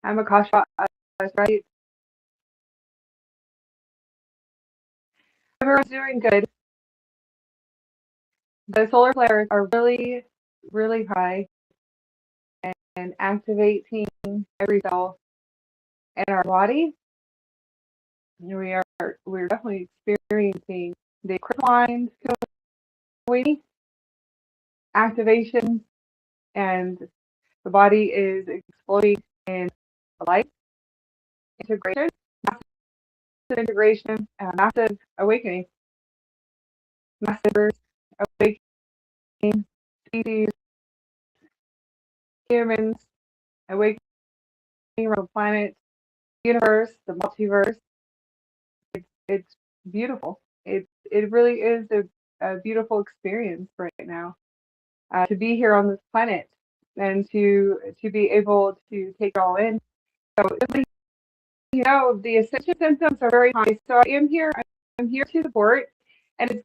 I'm Akasha, right? Everyone's doing good. The solar flares are really, really high and activating every cell in our body. We're definitely experiencing the crystalline we activation, and the body is exploding in light integration, massive integration, massive awakening, massive awakening species, humans, awakening around the planet, universe, the multiverse. It's beautiful. It really is a beautiful experience right now to be here on this planet and to be able to take it all in. So the ascension symptoms are very high. So I am here. I'm here to support, and it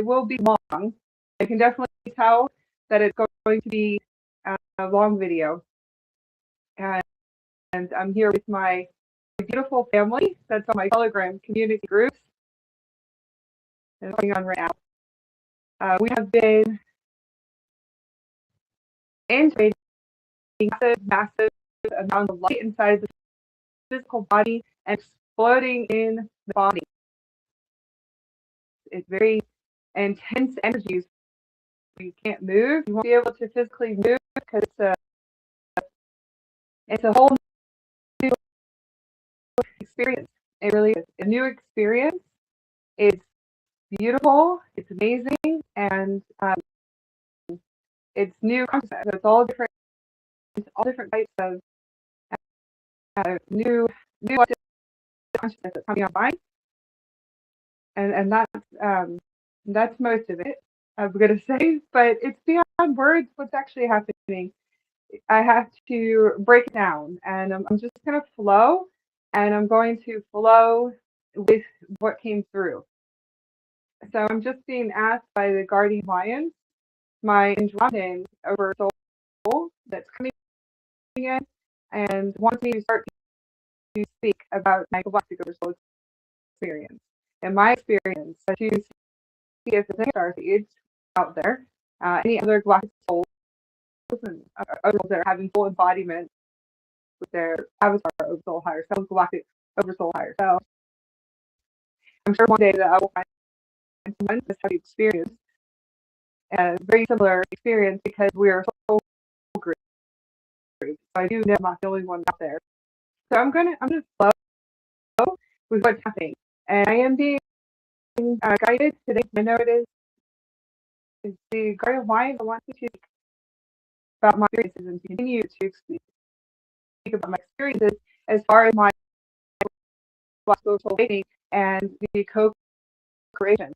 will be long. I can definitely tell that it's going to be a long video, and I'm here with my beautiful family that's on my Telegram community groups. That's going on right now. We have been integrating massive amount of light inside the physical body and exploding in the body. It's very intense energies. You can't move. You won't be able to physically move because it's a whole new experience. It really is a new experience. It's beautiful. It's amazing, and it's new consciousness. So it's all different types of new consciousness that's coming online, and that's most of it. I'm gonna say, but it's beyond words. What's actually happening? I have to break it down, and I'm just gonna flow, and I'm going to flow with what came through. So I'm just being asked by the guardian lions, my Andromedan oversoul that's coming in, and wants me to start to speak about my galactic oversoul experience. And my experience to see if there's any Starseeds out there, any other galactic souls and oversouls that are having full embodiment with their avatar oversoul higher self, galactic oversoul higher self. I'm sure one day that I will find someone that's having experience a very similar experience because we are soul groups. So I do know I'm not the only one out there. So I'm gonna flow with what's happening, and I am being guided today. I know it is the guardian lion. I want you to speak about my experiences and continue to speak about my experiences as far as my soul awakening and the co-creation,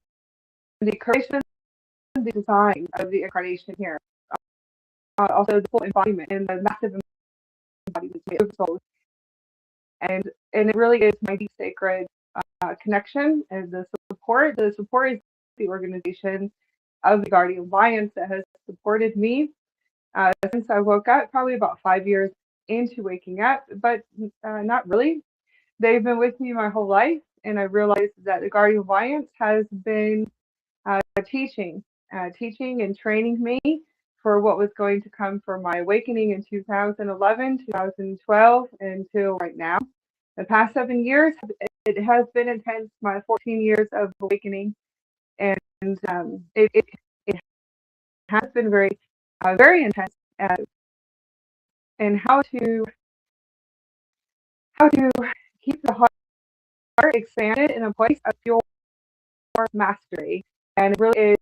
the creation, the design of the incarnation here. Also the full embodiment and the massive embodiment of the soul. And it really is my deep sacred connection and the support. The support is the organization of the Guardian Alliance that has supported me since I woke up, probably about 5 years into waking up, but not really. They've been with me my whole life, and I realized that the Guardian Alliance has been teaching and training me for what was going to come for my awakening in 2011, 2012, until right now. The past 7 years, it has been intense. My 14 years of awakening, and it has been very, very intense. And how to keep the heart expanded in a place of pure mastery, and it really is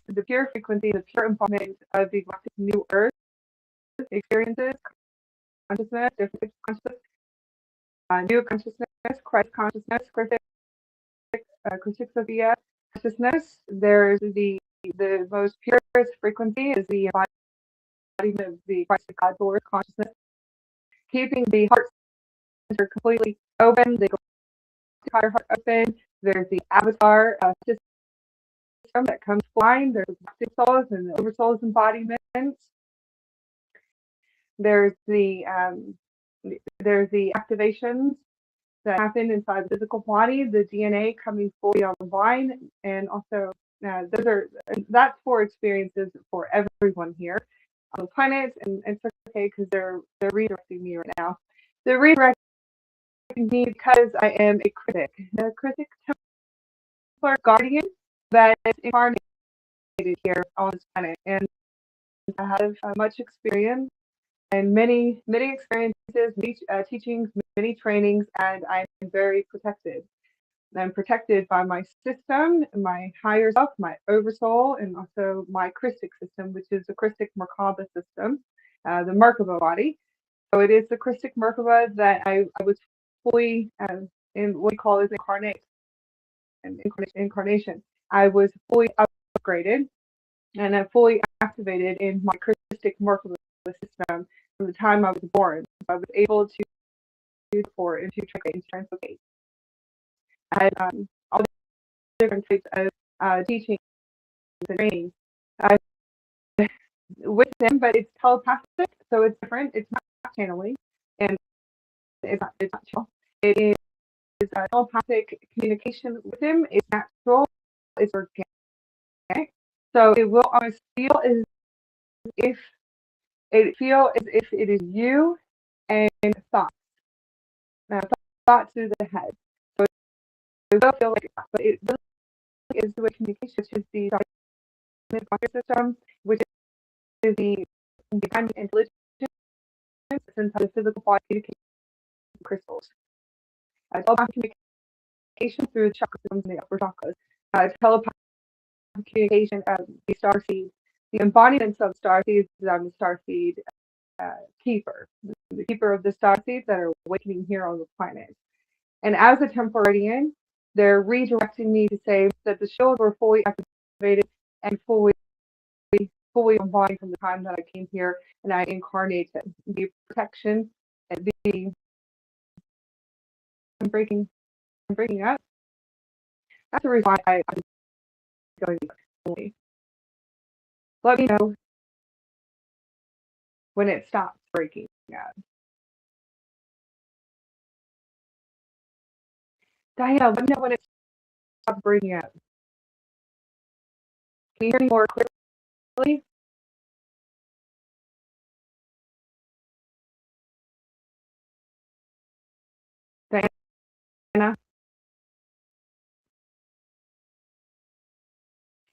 the pure frequency, the pure embodiment of the galactic new earth experiences, consciousness, different consciousness, new consciousness, Christ consciousness, Krystic Sophia consciousness. There's the most purest frequency is the embodiment of the Christ God source consciousness, keeping the heart center completely open, the entire heart open. There's the avatar system that comes flying. There's the Galactic Souls and the Oversouls embodiments. There's the activations that happen inside the physical body, the DNA coming fully online, and also that's for experiences for everyone here on the planet, and it's okay because they're redirecting me right now. They're redirecting me because I am a critic, the Krystic Templar guardian that is incarnated here on this planet, and I have much experience and many experiences, many teachings, many trainings, and I'm very protected. I'm protected by my system, my higher self, my oversoul, and also my Krystic system, which is the Krystic Merkaba system, the Merkaba body. So it is the Krystic Merkaba that I was fully in what we call is incarnation. I was fully upgraded and fully activated in my Krystic Merkaba system from the time I was born. I was able to do for and to translate. I had all the different types of teachings and trainings with them, but it's telepathic, so it's different. It's not channeling, and it's not channel. It is telepathic communication with him. It's natural. It's organic. So it will always feel as if it is you and thoughts. Thoughts through the head. So it will feel like that, but it really is the way communication, which is the system, which is the kind of intelligence inside the physical body communication crystals. Telepathic communication through the chakra systems and the upper chakras. Telepathic communication of the starseeds. The embodiments of starseeds is the starseed keeper, the keeper of the starseeds that are awakening here on the planet. And as a Templarian, they're redirecting me to say that the shields were fully activated and fully embodied from the time that I came here and I incarnated. The protection and the breaking up. That's the reason why I'm going to let me know when it stops breaking up. Diana, let me know when it stops breaking up. Can you hear me more clearly? Diana?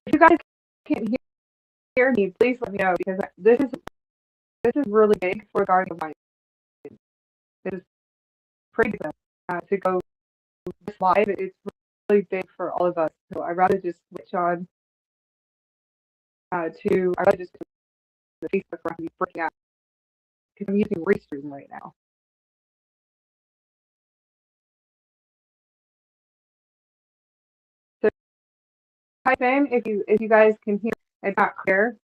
If you guys can't hear me, please let me know because this is really big for Guardian of Mind. It is pretty big to go this live. It's really big for all of us. So I'd rather just switch on I'd rather just do the Facebook rather than breaking out because I'm using Restream right now. So type in if you guys can hear. It's not clear.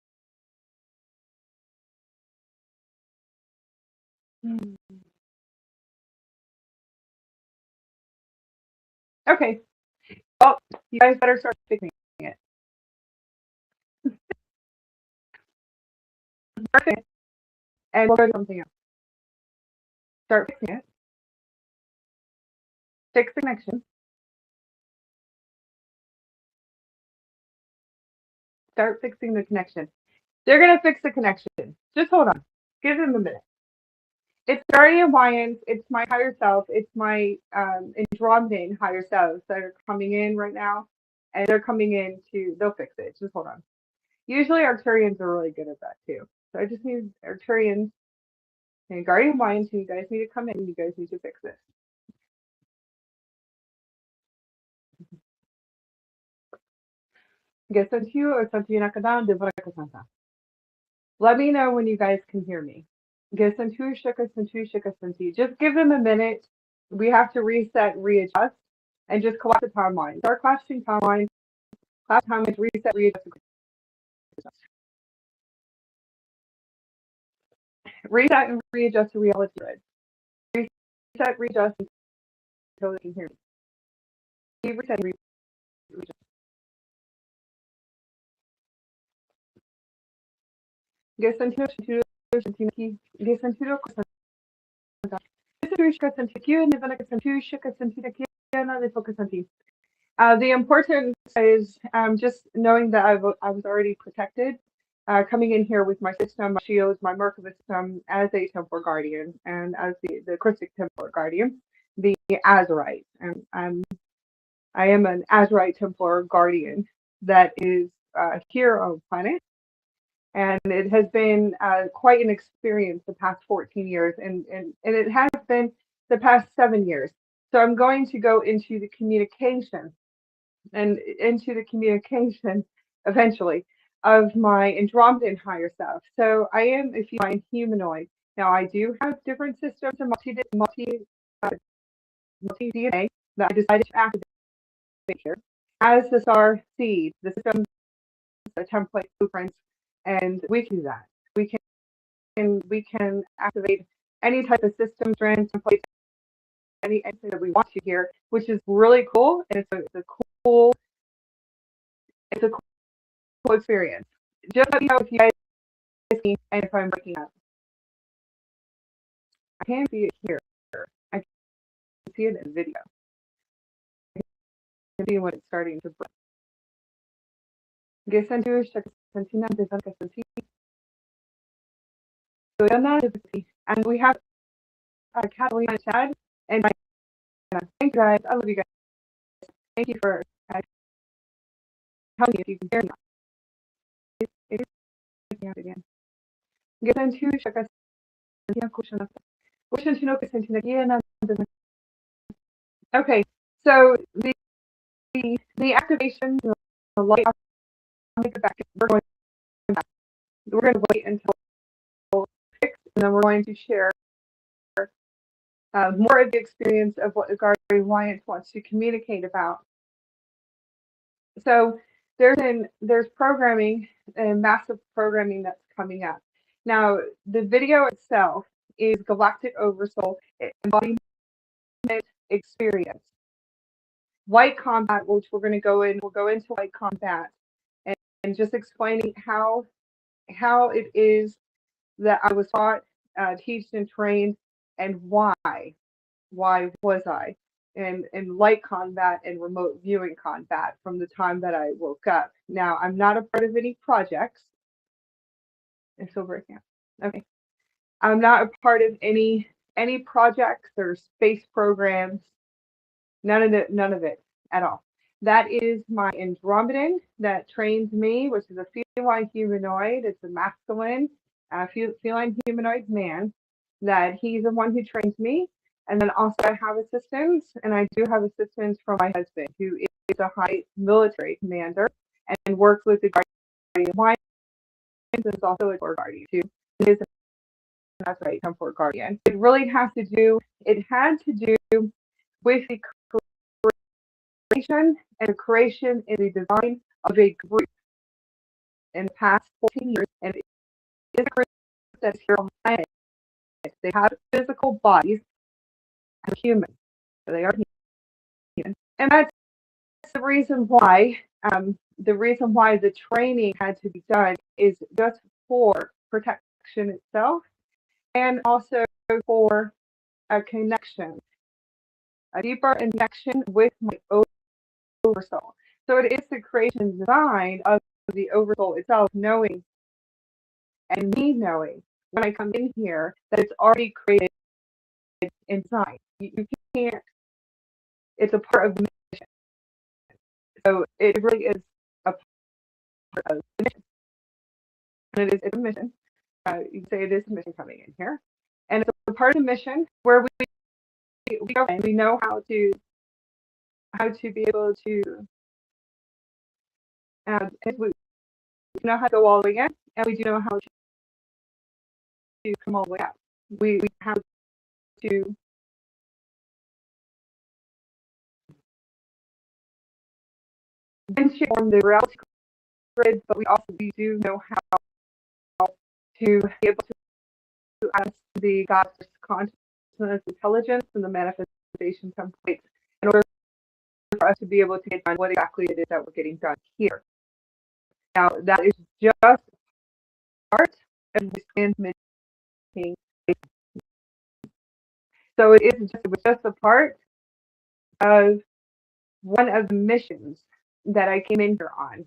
Okay. Well, you guys better start fixing it. Perfect. And we'll go to something else. Start fixing it. Fix the connection. Start fixing the connection. They're gonna fix the connection. Just hold on. Give them a minute. It's Guardian Lions. It's my higher self. It's my Andromedan higher selves that are coming in right now, and they're coming in to. They'll fix it. Just hold on. Usually Arcturians are really good at that too. So I just need Arcturians and Guardian Lions. You guys need to come in. You guys need to fix this. Let me know when you guys can hear me. Just give them a minute. We have to reset, readjust, and just collapse the timeline. Start collapsing timelines. Collapse timelines, reset, readjust. Reset and readjust to reality grid. Reset, readjust until they can hear me. Reset, readjust. Guess until The importance is just knowing that I was already protected, coming in here with my system, my shields, my Merkaba system as a Templar Guardian and as the Krystic Templar Guardian, the Azurite. And I am an Azurite Templar Guardian that is here on the planet. And it has been quite an experience the past 14 years, and it has been the past 7 years. So I'm going to go into the communication eventually of my Andromedan higher self. So I am a feline humanoid. Now I do have different systems and multi DNA that I decided to activate here as the Starseed, the system, the template blueprints, and we can do that. We can activate any type of system, strand, template, anything that we want to here, which is really cool. And it's a cool experience. Just let me know if you guys see and if I'm breaking up. I can't see it here. I can see it in the video. I can see when it's starting to break. And we have Catalina Chad and Diana. Thank you guys. I love you guys. Thank you for telling me if you can hear me. It is breaking out again. Okay, so the activation, the light, I'll make it back. We're going to wait until 6, and then we're going to share more of the experience of what the Guardian Alliance wants to communicate about. So there's programming and massive programming that's coming up. Now the video itself is Galactic Oversouls Embodiment experience. White combat, which we'll go into white combat and just explaining how it is that I was taught, taught and trained, and why was I in light combat and remote viewing combat from the time that I woke up. Now I'm not a part of any projects. It's still breaking up. Okay. I'm not a part of any projects or space programs. None of it at all. That is my Andromedan that trains me, which is a feline humanoid. It's a masculine feline humanoid man. That he's the one who trains me. And then also I have assistants, and I do have assistants from my husband, who is a high military commander and works with the Guardian Alliance, and is also a Guardian too. That's right, Templar Guardian. It had to do with the creation and the creation and the design of a group in the past 14 years, and it is a group that's here on the planet. They have physical bodies as humans. So they are human. And that's the reason why the training had to be done is just for protection itself, and also for a connection, a deeper connection with my oversoul. So it is the creation design of the oversoul itself, knowing and me knowing when I come in here that it's already created inside. You can't, it's a part of the mission. So it really is a part of the mission. And it's a mission. You can say it is a mission coming in here. And it's a part of the mission where we go and we know how to be able to we know how to go all the way in, and we do know how to come all the way out. We have to form the reality grid, but we do know how to be able to ask the God's consciousness, intelligence, and the manifestation templates in order for us to be able to get done what exactly it is that we're getting done here. Now, that is just part of the transmission king. So it was just a part of one of the missions that I came in here on,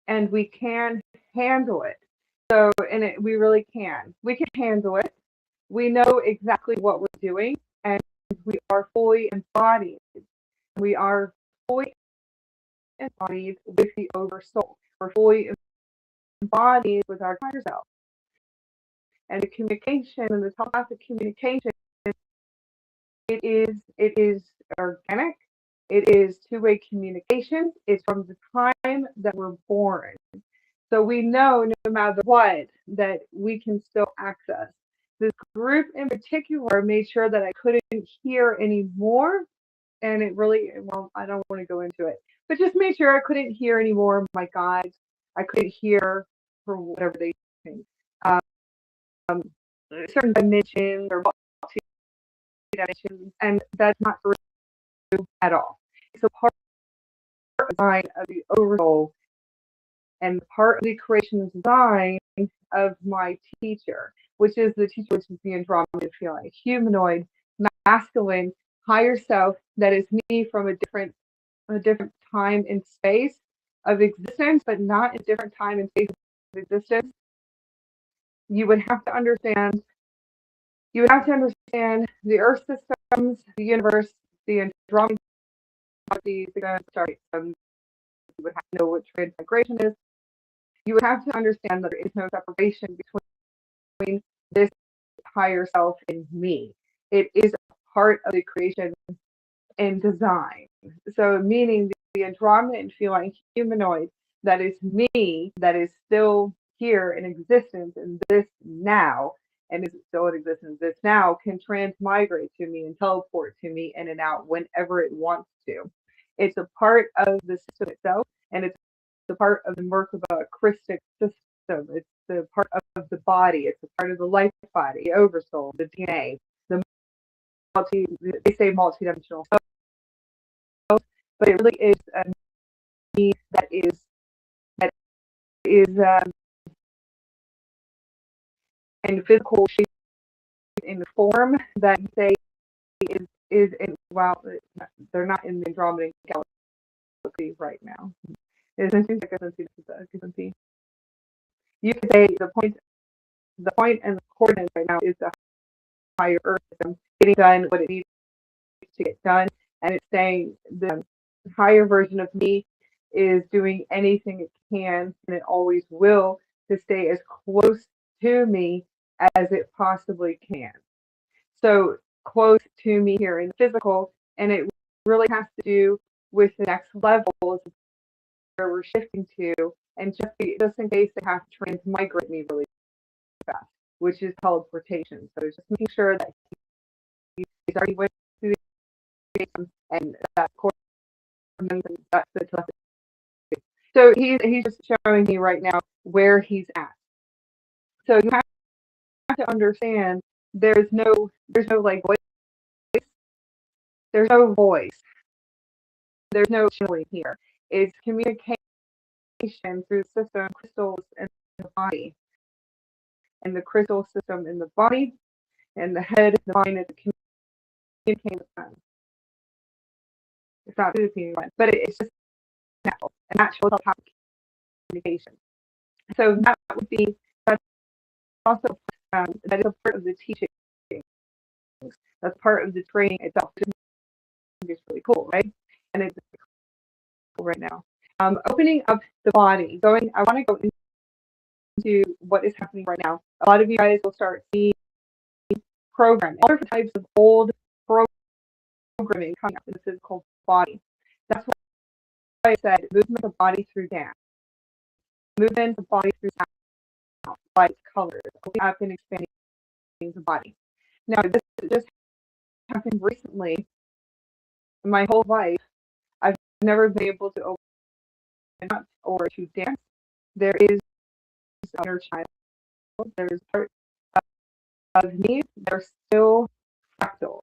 and we can handle it. So, we really can. We can handle it. We know exactly what we're doing, and we are fully embodied. We are fully embodied with the Oversoul. We're fully embodied with our higher self. And the communication and the telepathic communication, it is organic. It is two-way communication. It's from the time that we're born. So we know no matter what that we can still access. This group in particular made sure that I couldn't hear anymore. And it really, well, I don't want to go into it, but just made sure I couldn't hear any more of my gods. I couldn't hear for whatever they think. Um, certain dimensions or dimensions, and that's not true at all. So part of the design of the oversoul and part of the creation design of my teacher, which is the Andromeda feeling, humanoid, masculine, higher self that is me from a different time and space of existence, but not a different time and space of existence. You would have to understand. You would have to understand the Earth systems, the universe, the Andromeda, the sorry. You would have to know what transmigration is. You would have to understand that there is no separation between this higher self and me. It is a part of the creation and design. So meaning the Andromeda and feline humanoid that is me, that is still here in existence in this now, and is still in existence this now, can transmigrate to me and teleport to me in and out whenever it wants to. It's a part of the system itself, and it's a part of the Merkaba Krystic system. It's the part of the body. It's a part of the life body, the oversoul, the DNA, the they say multidimensional, but it really is a me that is in physical shape, in the form that you say is in, well, they're not in the Andromeda galaxy right now. You could say the point and the coordinate right now is the higher Earth system getting done what it needs to get done, and it's saying the higher version of me is doing anything it can, and it always will, to stay as close to me as it possibly can. So close to me here in the physical, and it really has to do with the next levels where we're shifting to, and just in case they have to transmigrate me really fast, which is teleportation. So just making sure that he's already went through the and that that's the telepathy. So he's just showing me right now where he's at. So you have to understand there's no like voice, there's no voice, there's no channeling here. It's communication through the system, crystals in the body, and the crystal system in the body, and the head, the mind, is communicating with them. It's not communicating, but it's just natural, a natural telepathic communication. So that would be, that's also that is a part of the teaching. That's part of the training itself. It's really cool, right? And it's cool right now. Opening up the body. I want to go into what is happening right now. A lot of you guys will start seeing programming, all different types of old programming coming up in the physical body. That's why I said movement of the body through dance, movement of the body through sound, light, colors, opening up and expanding the body. Now, this just happened recently. In my whole life, I've never been able to open up or to dance. There is an inner child. There's part of me that are still fractal.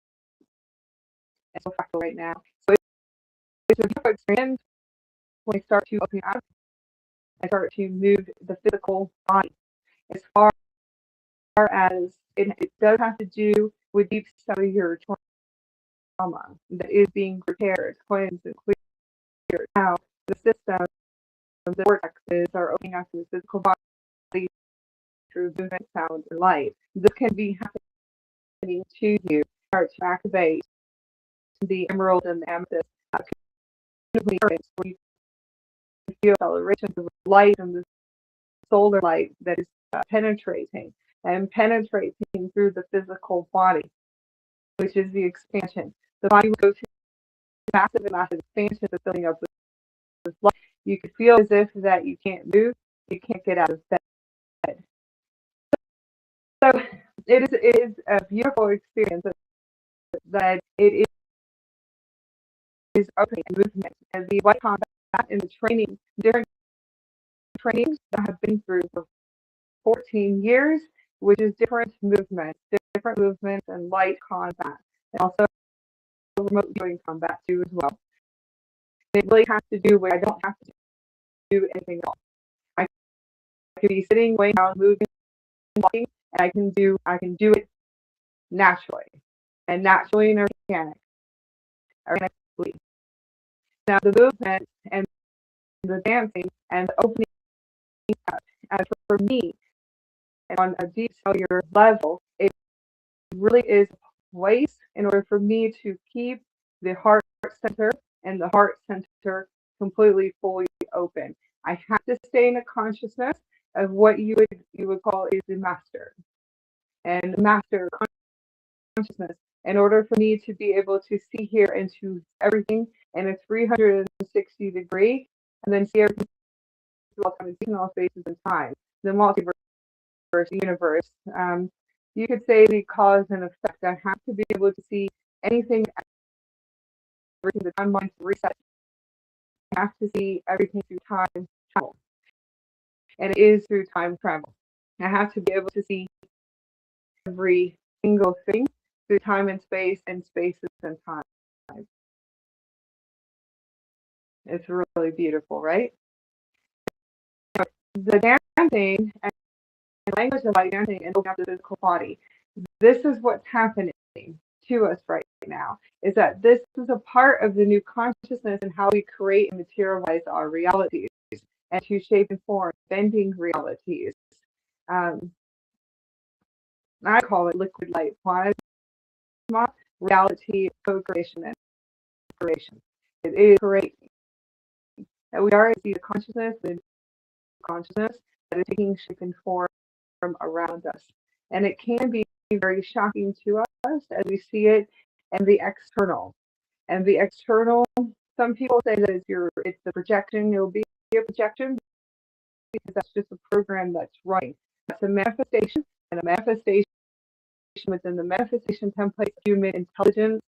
It's still fractal right now. So it's a beautiful experience when I start to open up. I start to move the physical body as far as it does have to do with deep cellular trauma that is being repaired, cleansed, and cleared. Now, the system, the vortexes are opening up to the physical body through movement, sound, and light. This can be happening to you. Start to activate the emerald and the amethyst where you feel acceleration of light and the solar light that is penetrating through the physical body, which is the expansion. The body will go through massive expansion, the filling up with light. You could feel as if that you can't move, you can't get out of bed. So it is a beautiful experience that it is opening and movement, and the white combat and the training, different trainings that I have been through for 14 years, which is different movements and light combat, and also remote viewing combat too as well. It really has to do where I don't have to do anything else. I could be sitting, laying down, moving, walking, and I can do it naturally and organically. Now the movement and the dancing and the opening up, as for me, on a deep cellular level, it really is a place in order for me to keep the heart center and the heart center completely fully open. I have to stay in a consciousness of what you would call is the master and master consciousness in order for me to be able to see here into everything in a 360 degree and then see everything through all spaces and time, the multiverse universe. You could say the cause and effect. I have to be able to see anything, everything, the timeline reset. I have to see everything through time travel. And it is through time travel. I have to be able to see every single thing through time and spaces and time. It's really beautiful, right? The dancing and language of light dancing and opening up the physical body. This is what's happening to us right now, is that this is a part of the new consciousness and how we create and materialize our realities and to shape and form bending realities. I call it liquid light plasma reality co-creation and creation. It is great. And we are the consciousness that is taking shape and form around us. And it can be very shocking to us as we see it in the external. And the external, some people say that it's the projection, it'll be a projection because that's just a program that's running. That's a manifestation, and a manifestation within the manifestation template of human intelligence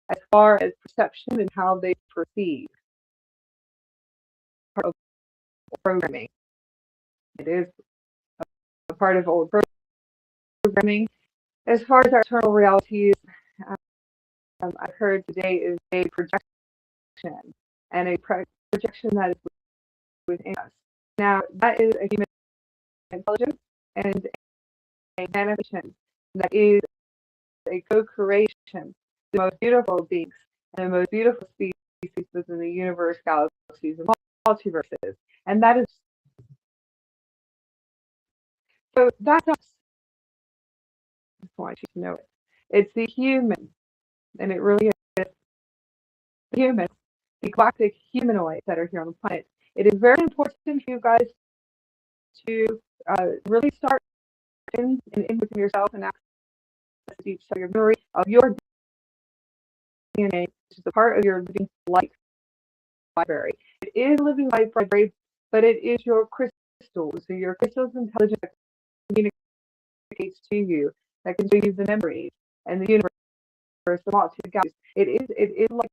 as far as perception and how they perceive. Part of programming. It is a part of old programming. As far as our external realities, I've heard today is a projection, and a projection that is within us. Now, that is a human intelligence and a manifestation that is a co-creation. The most beautiful beings and the most beautiful species within the universe, galaxies, and multiverses. And that is so that's us. I just want you to know it. It's the human, and it really is the humans, the galactic humanoids that are here on the planet. It is very important for you guys to really start in within yourself and access each of your memory of your DNA, which is a part of your living light library. It is living light library, but it is your crystals. So your crystals intelligence communicates to you, that can show you the memories and the universe, the multitude of galaxies. It is like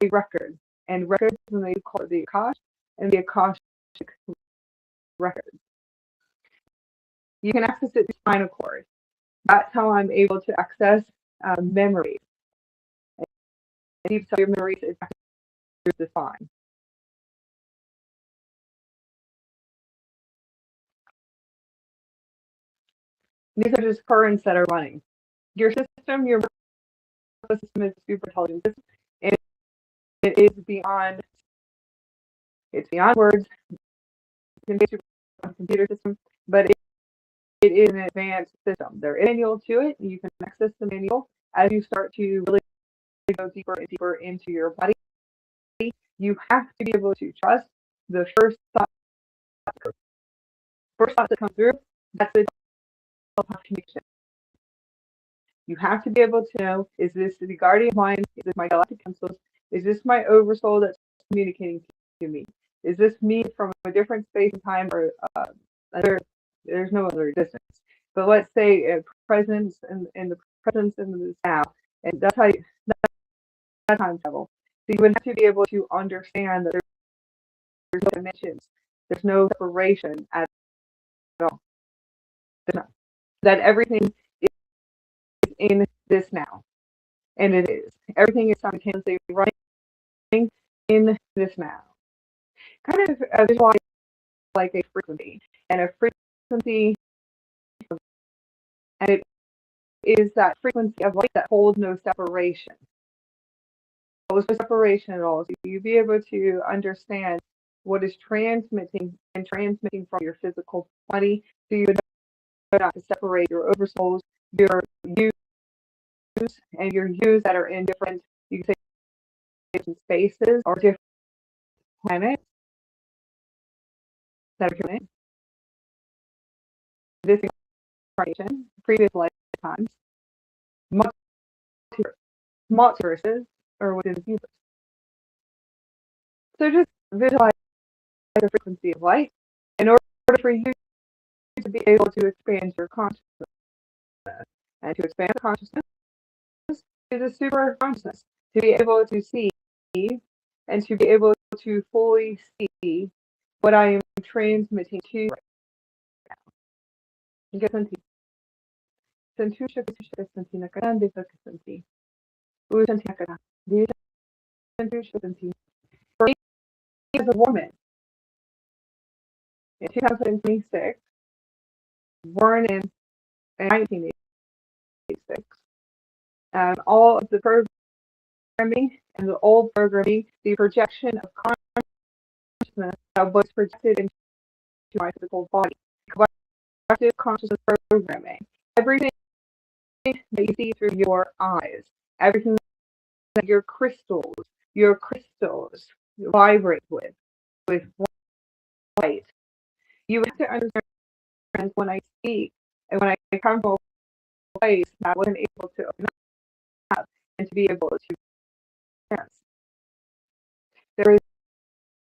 a record, and records, and they call it the Akasha and the Akashic record. You can access it through spinal cord. That's how I'm able to access memories. Deep cellular memories is through the spine. These are just currents that are running. Your system, your system is super intelligent. It is beyond. It's beyond words. It's a computer system, but it is an advanced system. There is a manual to it. You can access the manual as you start to really go deeper and deeper into your body. You have to be able to trust the first thought. First thought that comes through, that's the connection. You have to be able to know, is this the guardian mind? Is this my galactic councils? Is this my oversoul that's communicating to me? Is this me from a different space and time, or there's no other distance? But let's say presence and the presence in this now, and that's how that's time travel. So you would have to be able to understand that there's no dimensions, there's no separation at all. That everything is in this now, and it is. Everything is simultaneously running in this now. Kind of visualize like a frequency, and a frequency, and it is that frequency of light that holds no separation. Holds no separation at all. So you be able to understand what is transmitting from your physical body, so you would know not to separate your oversouls, your yous, and your yous that are in different, you can say, different spaces or different planets that are coming. This incarnation, previous lifetimes, multiverses, or within the universe. So just visualize the frequency of light in order for you to be able to expand your consciousness. And to expand the consciousness is a super consciousness. To be able to see and to be able to fully see what I am transmitting to you right now. For me, as a woman, in 2026, born in 1986, all of the programming and the old programming, the projection of consciousness that was projected into my physical body, collective consciousness programming, everything that you see through your eyes, everything that your crystals vibrate with light. You have to understand when I speak and when I come from a place that I wasn't able to open up and to be able to dance. There is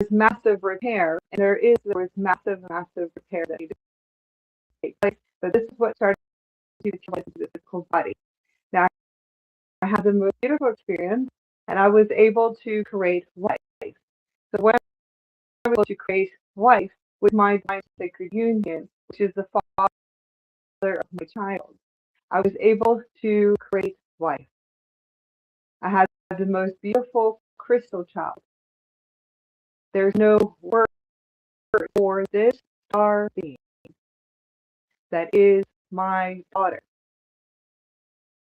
massive repair, and there was massive repair that needed to take place. But this is what started to take into the physical body. Now, I had the most beautiful experience, and I was able to create life. So when I was able to create life with my divine sacred union, which is the father of my child, I was able to create life. I had the most beautiful crystal child. There's no word for this star being that is my daughter.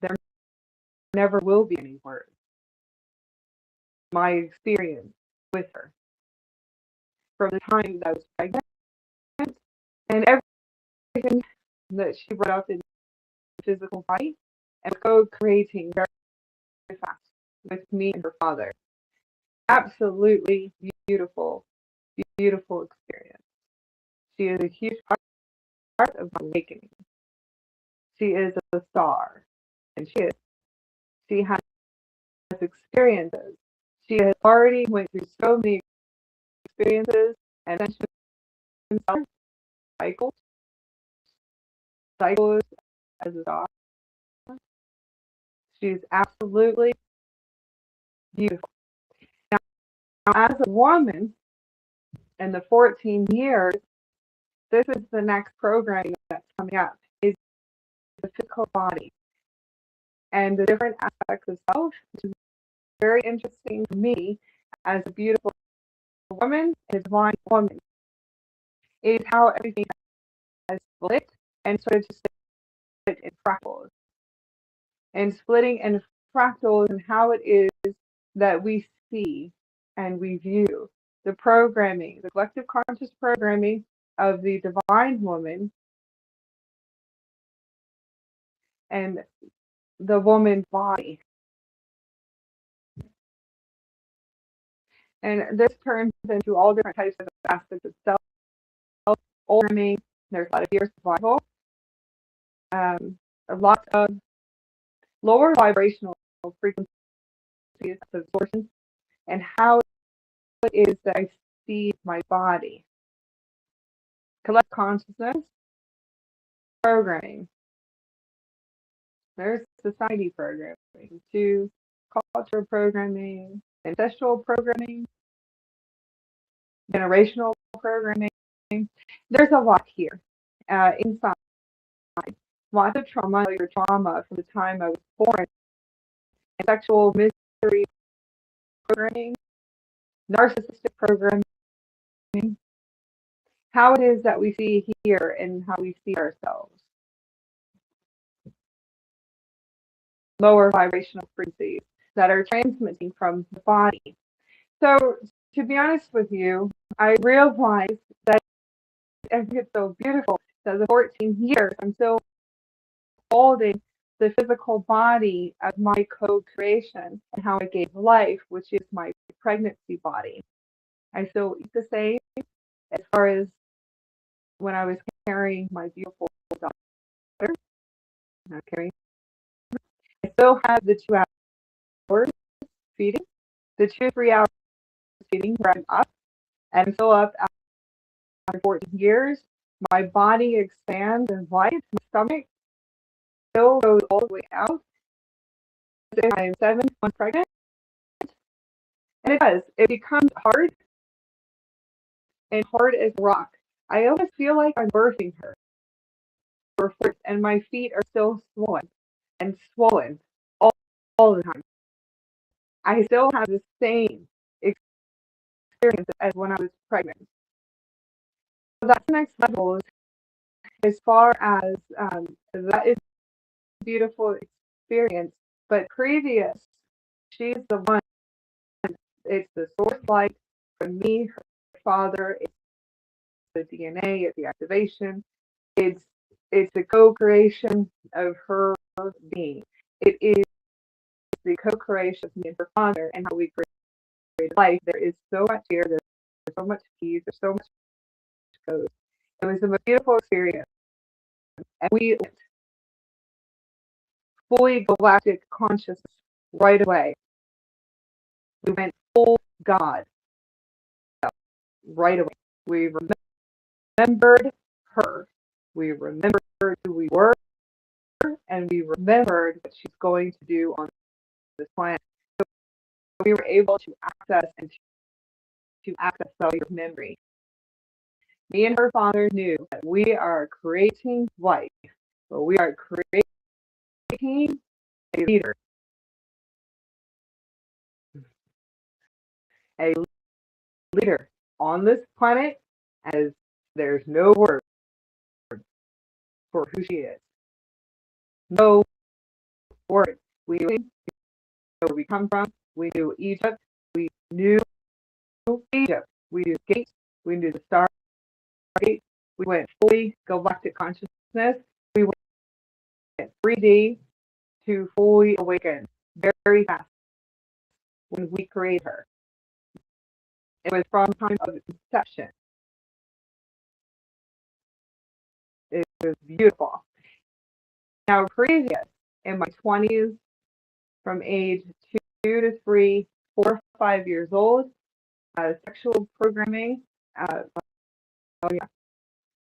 There never will be any words. My experience with her from the time that I was pregnant and everything that she brought up in the physical body and co-creating very, very fast with me and her father. Absolutely beautiful experience. She is a huge part of my awakening. She is a star, and she has experiences. She has already went through so many experiences and cycles as a star. She's absolutely beautiful. Now, as a woman, in the 14 years, this is the next programming that's coming up, is the physical body and the different aspects of self, which is very interesting to me as a beautiful woman, a divine woman, is how everything has split and started to in fractals. And splitting in fractals and how it is that we see and we view the programming, the collective conscious programming of the divine woman and the woman's body. And this turns into all different types of aspects of self-programming. There's a lot of fear survival, a lot of lower vibrational frequencies of sources, and how it is that I see my body. Collect consciousness, programming. There's society programming, to culture programming, ancestral programming, generational programming. There's a lot here inside. Lots of trauma, your trauma from the time I was born, sexual misery programming, narcissistic programming, how it is that we see here and how we see ourselves. Lower vibrational frequencies that are transmitting from the body. So, to be honest with you, I realized that it's so beautiful that the 14 years I'm still holding the physical body of my co-creation and how I gave life, which is my pregnancy body. I still eat the same as far as when I was carrying my beautiful daughter. Not carrying. I still have the 2 hours feeding, the 2-3 hours feeding where I'm up, and I'm still up after 14 years. My body expands and widens. My stomach still goes all the way out. I'm 7 months pregnant. And it does. It becomes hard and hard as rock. I almost feel like I'm birthing her. And my feet are still swollen and swollen all the time. I still have the same experience as when I was pregnant. So that's the next level as far as that is a beautiful experience. But previous, she's the one. It's the source light from me, her father. It's the DNA, it's the activation. It's the co-creation of her being. It is the co-creation of me and her father and how we create life. There is so much here. There's so much peace. There's so much goes. It was a beautiful experience. And we went fully galactic consciousness right away. We went full God right away. We remembered her. We remembered who we were, and we remembered what she's going to do on this planet. So we were able to access and to access cellular memory. Me and her father knew that we are creating life, but we are creating a leader. A leader on this planet, as there's no word for who she is. No word. We knew where we come from. We knew Egypt. We knew Egypt. We knew gates. We knew the Stargate. We went fully galactic consciousness. We went 3D to fully awaken very fast when we create her. It was from time of inception. It was beautiful. Now, previous in my 20s, from age 2 to 3, 4, 5 years old, sexual programming,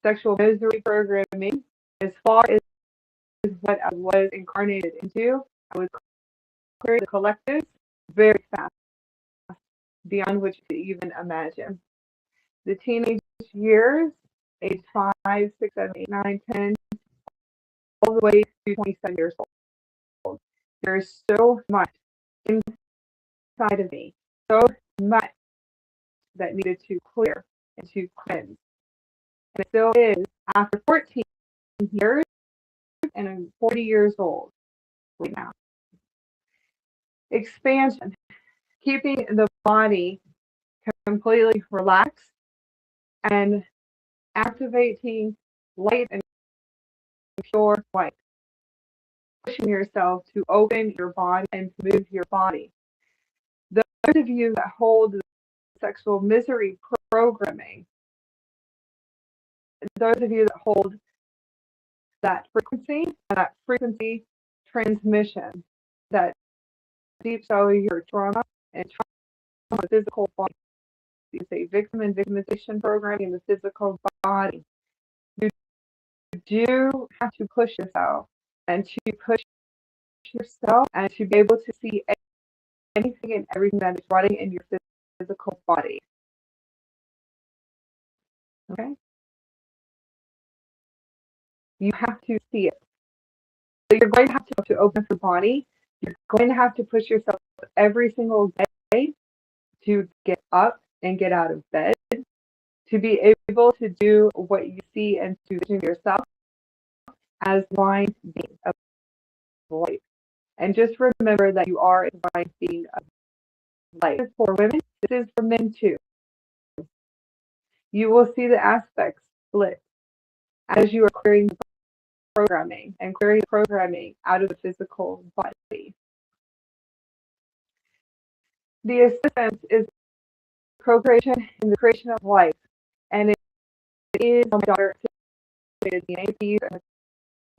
sexual misery programming, as far as what I was incarnated into, I was clearing the collective very fast, beyond which you could even imagine. The teenage years, age 5, 6, 7, 8, 9, 10, all the way to 27 years old. There's so much inside of me, so much that needed to clear and to cleanse. And it still is, after 14 years, and I'm 40 years old right now. Expansion, keeping the body completely relaxed and activating light and pure light. Pushing yourself to open your body and move your body. Those of you that hold sexual misery programming, those of you that hold that frequency transmission, that deep cellular trauma and trauma, the physical body, it's a victim and victimization programming in the physical body. You do have to push yourself and to push yourself and to be able to see anything and everything that is running in your physical body. Okay? You have to see it. So you're going to have to open up your body. You're going to have to push yourself every single day to get up and get out of bed, to be able to do what you see and to vision yourself as divine being of light. And just remember that you are a divine being of light. This is for women. This is for men too. You will see the aspects split as you are clearing the programming and clearing the programming out of the physical body. The assistance is procreation and the creation of life, and it is my daughter the DNA and the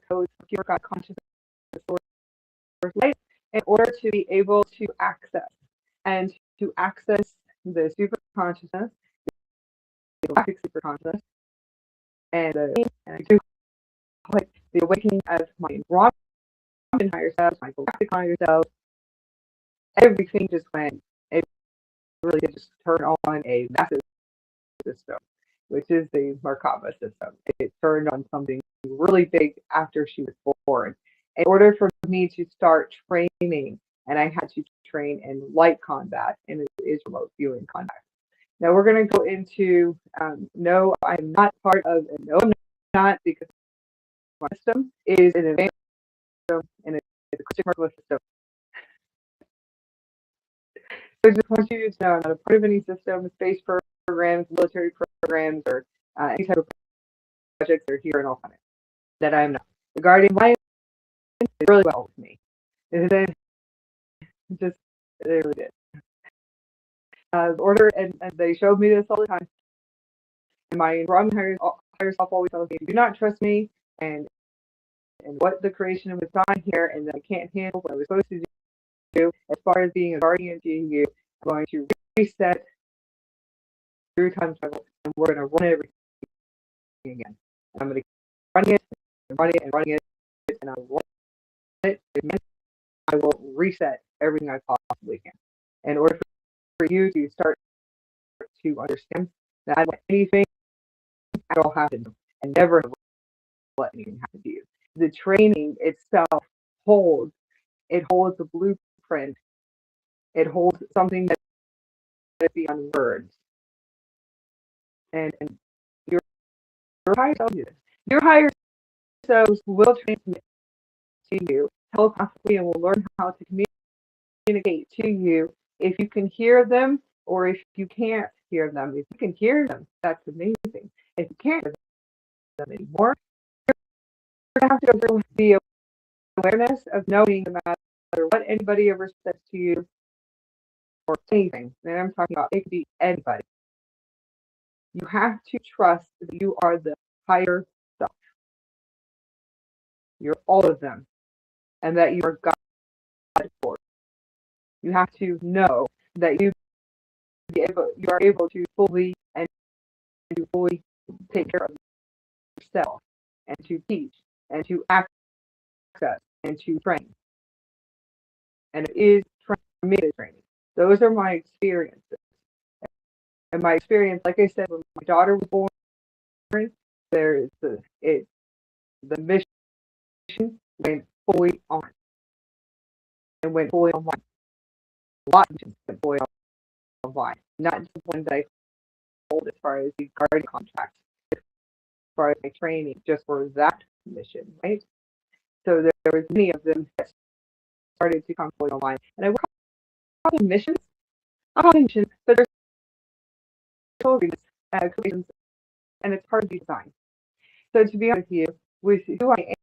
codes of pure God consciousness source life in order to be able to access the super consciousness, the galactic super consciousness, and the awakening of my Robin higher self, my galactic higher self. Everything just went. It really did just turn on a massive system, which is the Merkaba system. It turned on something really big after she was born. In order for me to start training, and I had to train in light combat, and it is remote viewing combat. Now we're going to go into, no, I'm not part of, no, I'm not, because my system is an advanced system, and it's a Krystic Merkaba system. So I just want you to know I'm not a part of any system, space programs, military programs, or any type of projects that are here in Alchemy. That I'm not. The Guardian Light is really well with me. And then just, they really did. Order, and they showed me this all the time. And my Robin higher self always tells me, do not trust me, and what the creation was done here, and that I can't handle what I was supposed to do as far as being a guardian to you. I'm going to reset through time travel, and we're going to run everything again. And I'm going to keep running it, and running it, and running it, and I'll run it, and I will reset everything I possibly can. In order for you to start to understand that I don't want anything at all happen, and never let anything happen to you. The training itself holds a blueprint. It holds something that is beyond words. And your higher self, your higher selves will transmit to you telepathically and will learn how to communicate to you if you can hear them or if you can't hear them. If you can hear them, that's amazing. If you can't hear them anymore, you're going to have to go through the awareness of knowing no matter what anybody ever says to you or anything. And I'm talking about it could be anybody. You have to trust that you are the higher self. You're all of them. And that you are God for. You have to know that you are able to fully take care of yourself and to teach and to access and to train. And it is training. Those are my experiences. And my experience, like I said, when my daughter was born, there's the mission went fully on. And went fully online. A lot of missions went fully online. Not just the one that I hold as far as the guardian contract, as far as my training, just for that mission, right? So there was many of them that started to come fully online. And I would call them missions. I'll call them missions, but there's agreements, and it's part of the design. So to be honest with you, with who I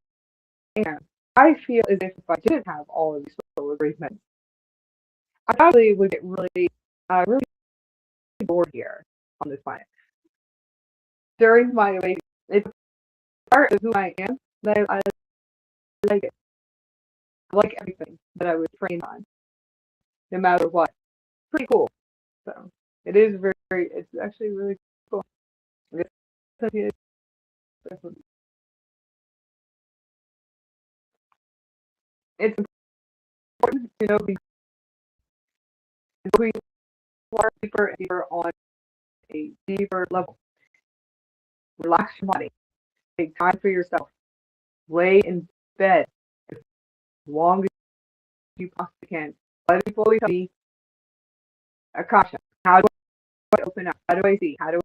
am, I feel as if I didn't have all of these soul agreements, I probably would get really bored here on this planet. During my awakening, it's part of who I am that I like it. I like everything that I was trained on, no matter what. Pretty cool. So it is it's actually really cool. It's important to know we are deeper and deeper on a deeper level. Relax your body. Take time for yourself. Lay in bed as long as you possibly can. Let me fully tell me, Akasha, how do I open up? How do I see? How do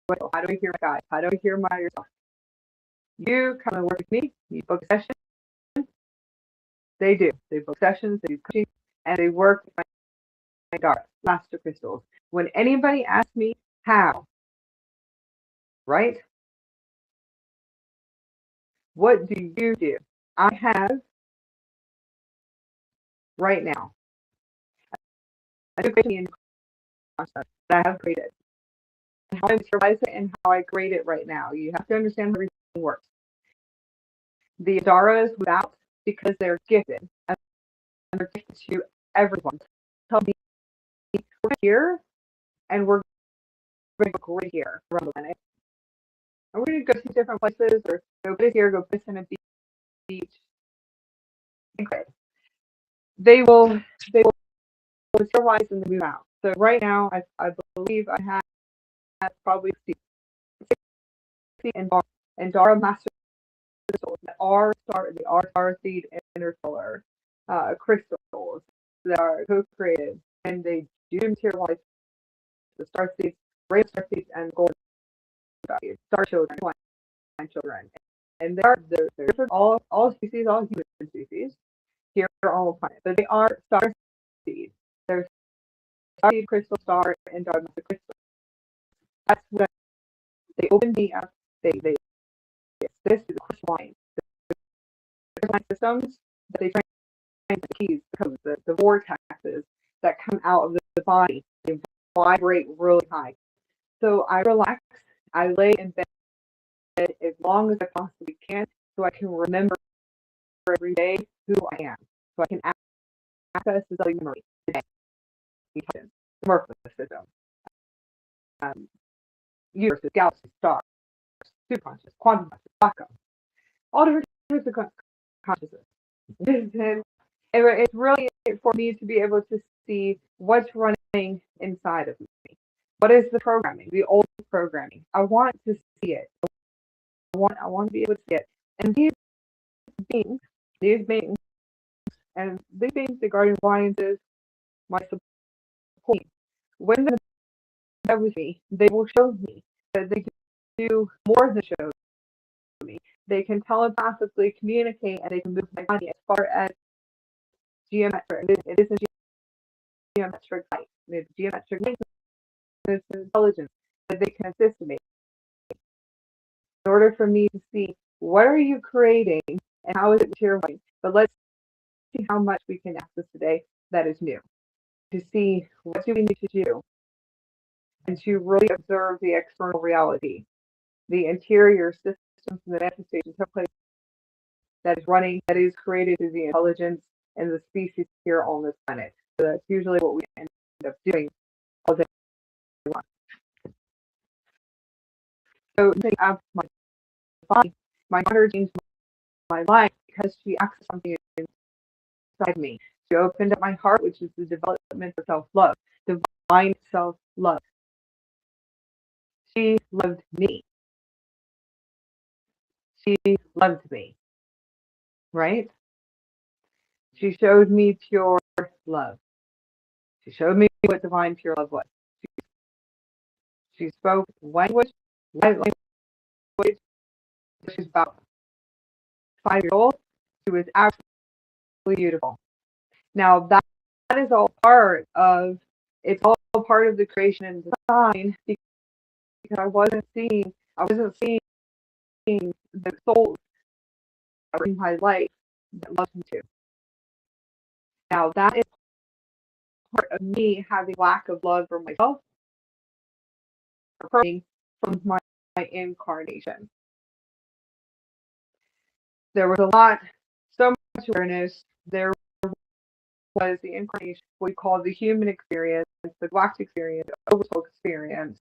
I hear my guide? How do I hear my yourself? You come and work with me. You book sessions. They do. They book sessions. They do coaching, and they work with my Andaras, master crystals. When anybody asks me how, right? What do you do? I have right now. I do coaching in concept that I have created. How I materialize it and how I grade it right now. You have to understand how everything works. The Andaras without because they're gifted. And they're gifted to everyone. Tell me we're here and we're going to go right here around the planet. And we're going to go to different places or go put it here, go put it in a beach. Okay. They will materialize and move out. So right now I believe I have probably 60 Andara master crystals that are Starseed interstellar crystals that are co-created, and they do materialize the Starseeds, red Starseeds, and golden Starseeds, star children, children, and they're different, all species, all human species here on the planet. So they are Starseeds. They're Starseed crystal star and Dark master crystal. That's what they open me up. They this is crystalline. The systems that they train the keys, the vortexes that come out of the body, they vibrate really high. So I relax, I lay in bed as long as I possibly can, so I can remember every day who I am, so I can access the cellular memory today, the Morphgenetic system, universes, galaxies, stars, superconscious, quantum conscious, all different types of consciousness. And it's really for me to be able to see what's running inside of me. What is the programming, the old programming? I want to see it. I want to be able to see it. And these beings, and these beings, the guardian alliances, my support, when they're with me, they will show me that they can do more than show me. They can telepathically communicate and they can move my body as far as geometric. It is a geometric light. It's geometric light. It's intelligence that they can assist me in order for me to see what are you creating and how is it materializing. But let's see how much we can access today that is new. To see what do we need to do and to really observe the external reality, the interior systems and the manifestation took place that is running, that is created through the intelligence and the species here on this planet. So that's usually what we end up doing all day long. So think of my body, my daughter changed my life because she accessed something inside me. She opened up my heart, which is the development of self-love, divine self-love. She loved me. She loved me, right? She showed me pure love. She showed me what divine pure love was. She spoke language, light language. She's about 5 years old. is absolutely beautiful. Now that is all part of, it's all part of the creation and design, because I wasn't seeing the souls that were in my life that loved me too. Now that is part of me having lack of love for myself, from my incarnation. There was a lot, so much awareness. There was the incarnation, what we call the human experience, the galactic experience, the oversoul experience.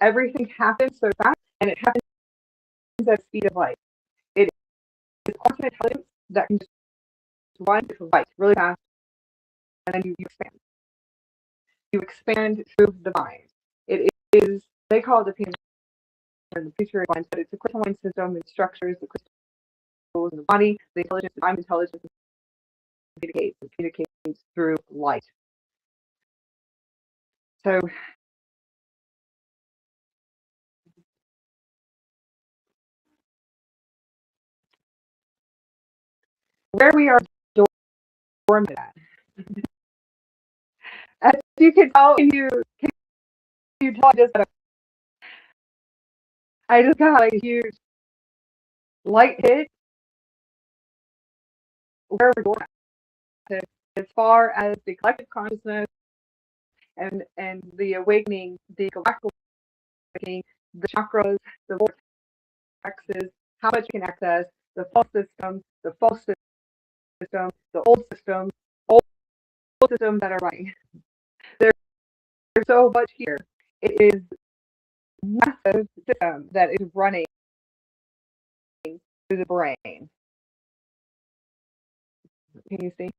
Everything happens so fast, and it happens at the speed of light. It is quantum intelligence that can just run to light really fast, and then you expand. You expand through the mind. It is, they call it the future lines, but it's a crystalline system. It structures the crystals in the body, the intelligence, the mind intelligence communicates through light. So where we are dormant at, as you can tell, you tell I just got like a huge light hit where we're dormant at, as far as the collective consciousness and the awakening, the galactic awakening, the chakras, the vortexes, how much you can access, the false system, the old systems that are running. There's so much here. It is a massive system that is running through the brain. Can you see?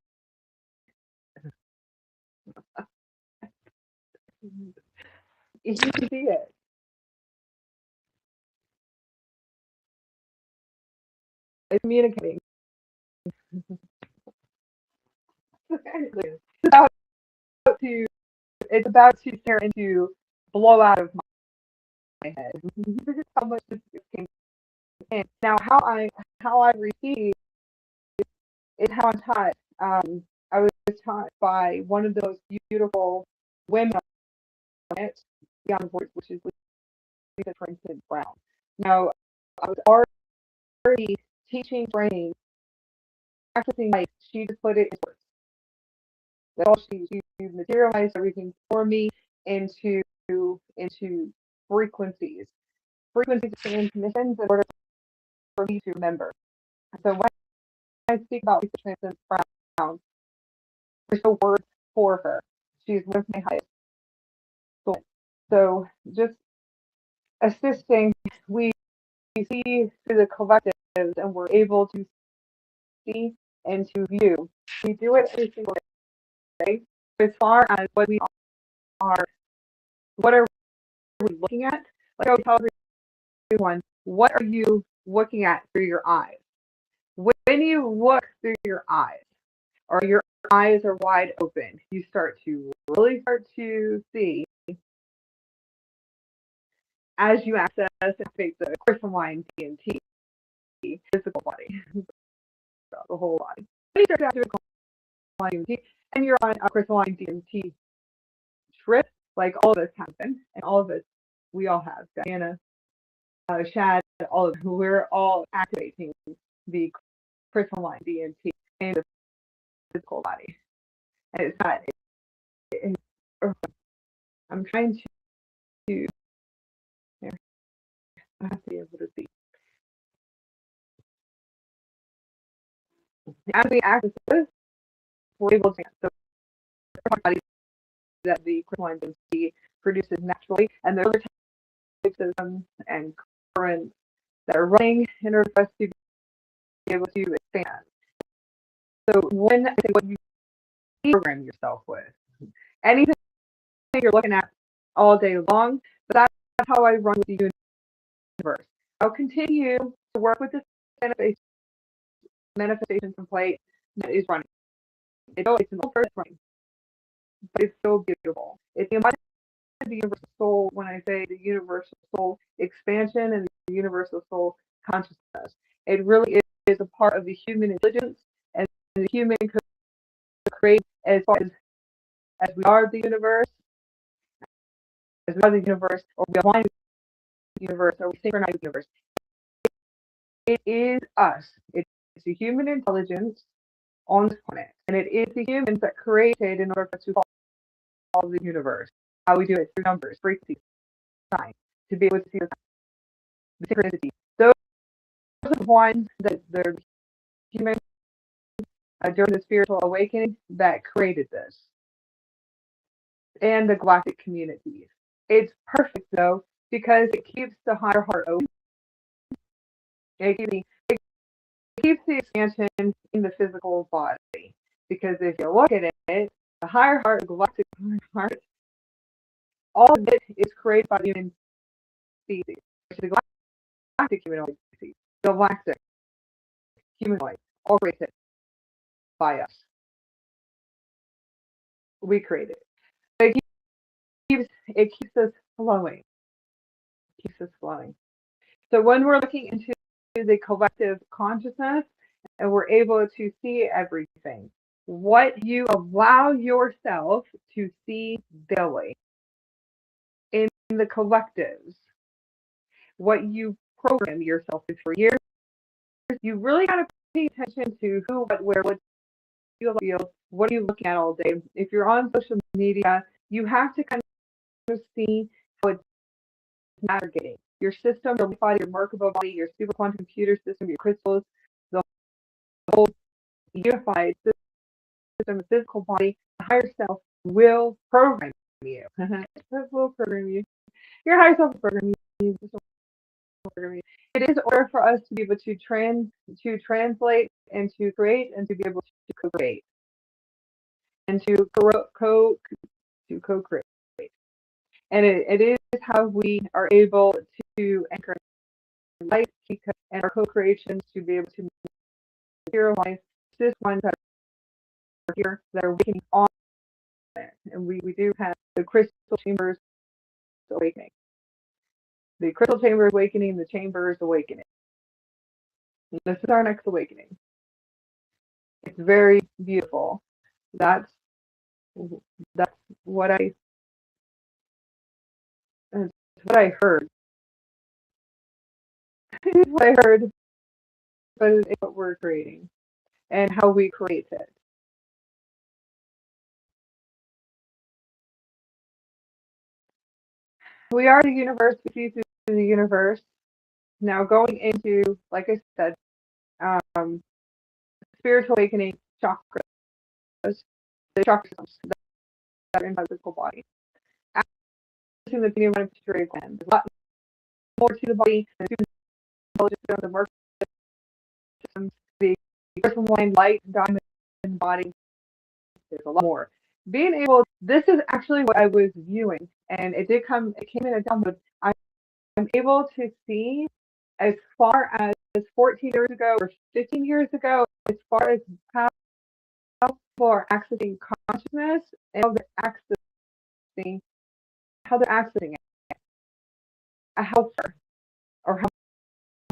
You can see it. It's communicating. It's about to stare into blow out of my head. How much this came in. Now, how I receive is how I'm taught. I was taught by one of those beautiful women on it, Beyond Voice, which is Lisa, for instance, Brown. Now, I was already teaching, training, practicing life. She just put it in words. That's all she materialized everything for me into frequencies and transmissions in order for me to remember. So when I speak about Lisa Transcendence Brown, there's no words for her. She's one of my highest souls. So just assisting, we see through the collectives, and we're able to see and to view. We do it every single day. As far as what we are, what are we looking at? Like I would tell everyone, what are you looking at through your eyes? When you look through your eyes, or your eyes are wide open, you really start to see as you access and activate the crystalline DMT physical body, the whole body. When you start to activate crystalline DMT, and you're on a crystalline DMT trip, like all of us have been, and all of us, we all have. Diana, Shad, all of us, we're all activating the crystalline DMT in the physical body. And it's not, I'm trying to, here, I have to be able to see. As we access this, we're able to, so body that the crystalline DMT produces naturally, and there are other types of systems and currents that are running in order for us to be able to expand. So when I say what you program yourself with, anything you're looking at all day long, but that's how I run with the universe. I'll continue to work with this manifestation template that is running. It's an old first running, but it's so beautiful. It's the embodiment of the universal soul. When I say the universal soul expansion and the universal soul consciousness, it really is a part of the human intelligence, and the human could create as far as we are the universe, as we are the universe, or we align with the universe, or we synchronize with the universe. It is us. It's the human intelligence on this planet, and it is the humans that created in order to follow the universe. How we do it through numbers, frequencies, signs, to be able to see the synchronicity. Those are the ones that the humans during the spiritual awakening that created this, and the galactic communities. It's perfect though because it keeps the higher heart open. It keeps the expansion in the physical body. Because if you look at it, the higher heart, the galactic heart, all of it is created by the human species. The galactic humanoid species, galactic humanoid, all created by us. We created it. It keeps us flowing. Keeps us flowing. So when we're looking into the collective consciousness and we're able to see everything, what you allow yourself to see daily in the collectives, what you program yourself to for years, you really got to pay attention to who, what, where, what you feel, what are you looking at all day. If you're on social media, you have to kind of see how it's navigating your system, your body, your Merkaba body, your super quantum computer system, your crystals, the whole unified system, the physical body. The higher self will program you. It will program you. Your higher self will program you. It is in order for us to be able to translate and to create and to be able to co-create and to co-create. And it is how we are able to anchor life and our co-creations to be able to materialize this ones that are here that are waking on it. And we do have the crystal chambers awakening. The crystal chamber awakening, the chambers awakening. And this is our next awakening. It's very beautiful. That's what I heard. It's what I heard, but it's what we're creating and how we create it. We are the universe, we see through the universe. Now going into, like I said, spiritual awakening chakras, the chakras that are in the physical body. Accessing the pineal pituitary gland. There's a lot more to the body than the Merkaba systems, the crystalline light diamond body. There's a lot more. Being able, this is actually what I was viewing, and it came in a download. I'm able to see as far as 14 years ago or 15 years ago, as far as how people are accessing consciousness and how they're accessing it, how far or how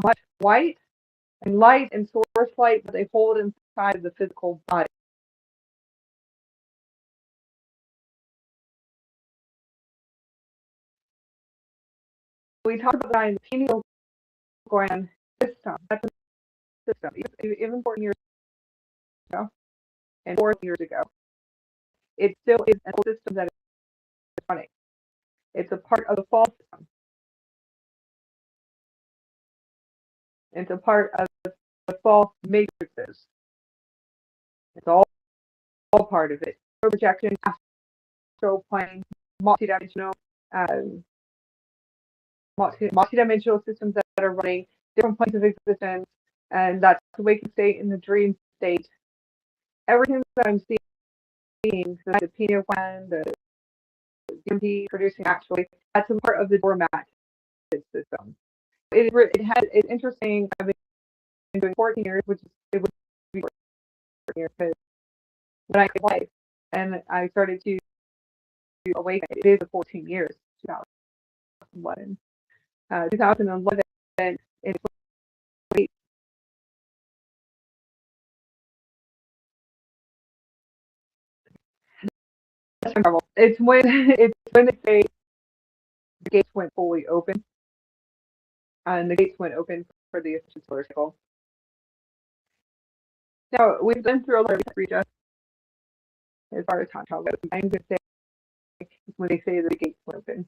much white and light and source light that they hold inside the physical body. We talk about that in the pineal gland system. That's a system. Even 14 years ago and 4 years ago, it still is a system that is running. It's a part of the fall system. It's a part of the fall matrices. It's all part of it. Projection, astral plane, multidimensional, multidimensional systems that are running different planes of existence, and that's the waking state in the dream state. Everything that I'm seeing, the pineal gland, the DMT producing actually, that's a part of the doormat system. It's interesting. I've been doing 14 years, which it would be 14 years because when I came life and I started to awaken, it is 14 years, 2011. 2011 in It's when they say the gates went fully open, and the gates went open for the official solar cycle. So we've been through a lot of research as far as time travel goes. I'm going to say when they say the gates went open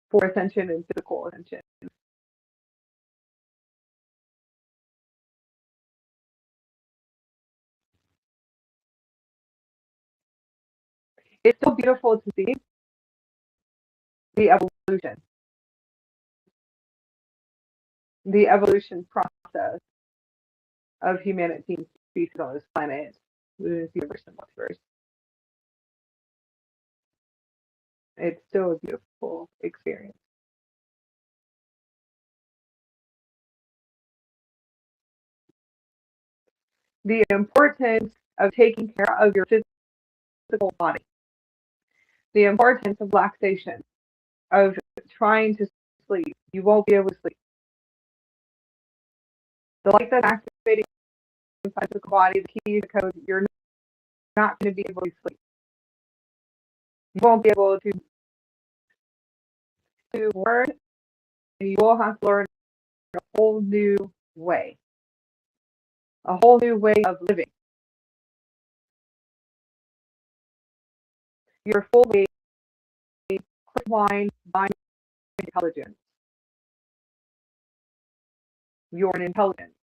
for ascension and physical ascension. It's so beautiful to see the evolution process of humanity and species on this planet, within the universe and multiverse. It's still a beautiful experience. The importance of taking care of your physical body, the importance of relaxation, of trying to sleep. You won't be able to sleep. The light that's activating inside the body, the key, the code, you're not going to be able to sleep. You won't be able to learn, and you will have to learn a whole new way of living. Your fully crystalline mind intelligence. You're an intelligence.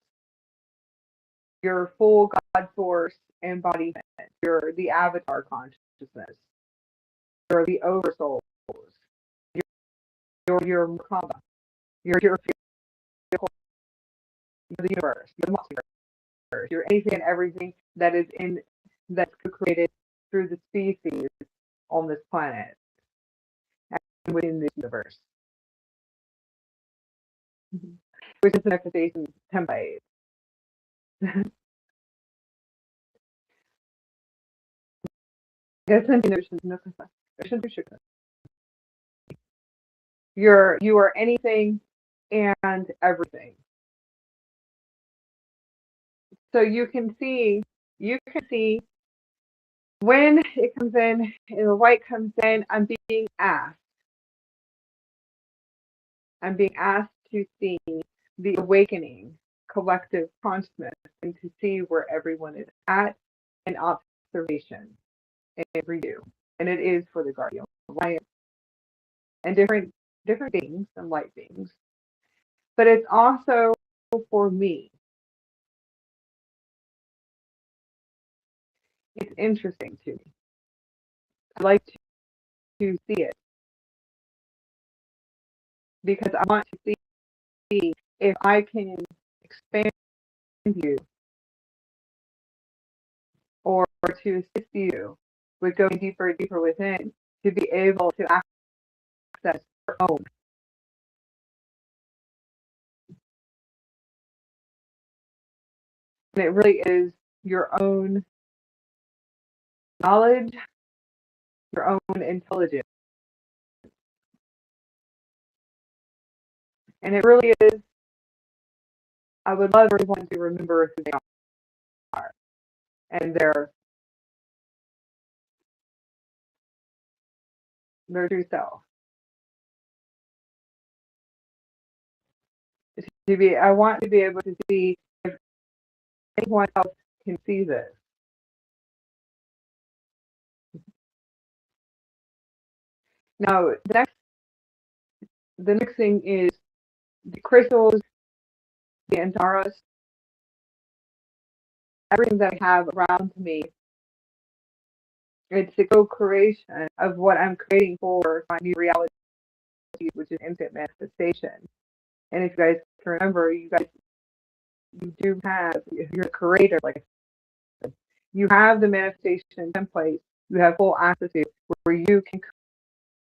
Your full God source embodiment. You're the avatar consciousness. You're the oversouls. You're your Makaba. You're the universe. You're the multiverse. You're anything and everything that is that's created through the species on this planet and within this universe. Which is an manifestation template. You are anything and everything. So you can see when it comes in and the light comes in, I'm being asked to see the awakening collective consciousness and to see where everyone is at in observation and review. And it is for the guardian light and different beings and light beings. But it's also for me. It's interesting to me. I like to see it because I want to see if I can expand you or to assist you with going deeper and deeper within to be able to access your own. And it really is your own knowledge, your own intelligence. And it really is, I would love everyone to remember who they are and their true self. I want to be able to see if anyone else can see this. Now, the next thing is the crystals, the Andaras, everything that I have around me. It's the co-creation of what I'm creating for my new reality, which is infinite manifestation. And if you guys can remember, you do have, if you're a creator, like you have the manifestation template, you have full access to where you can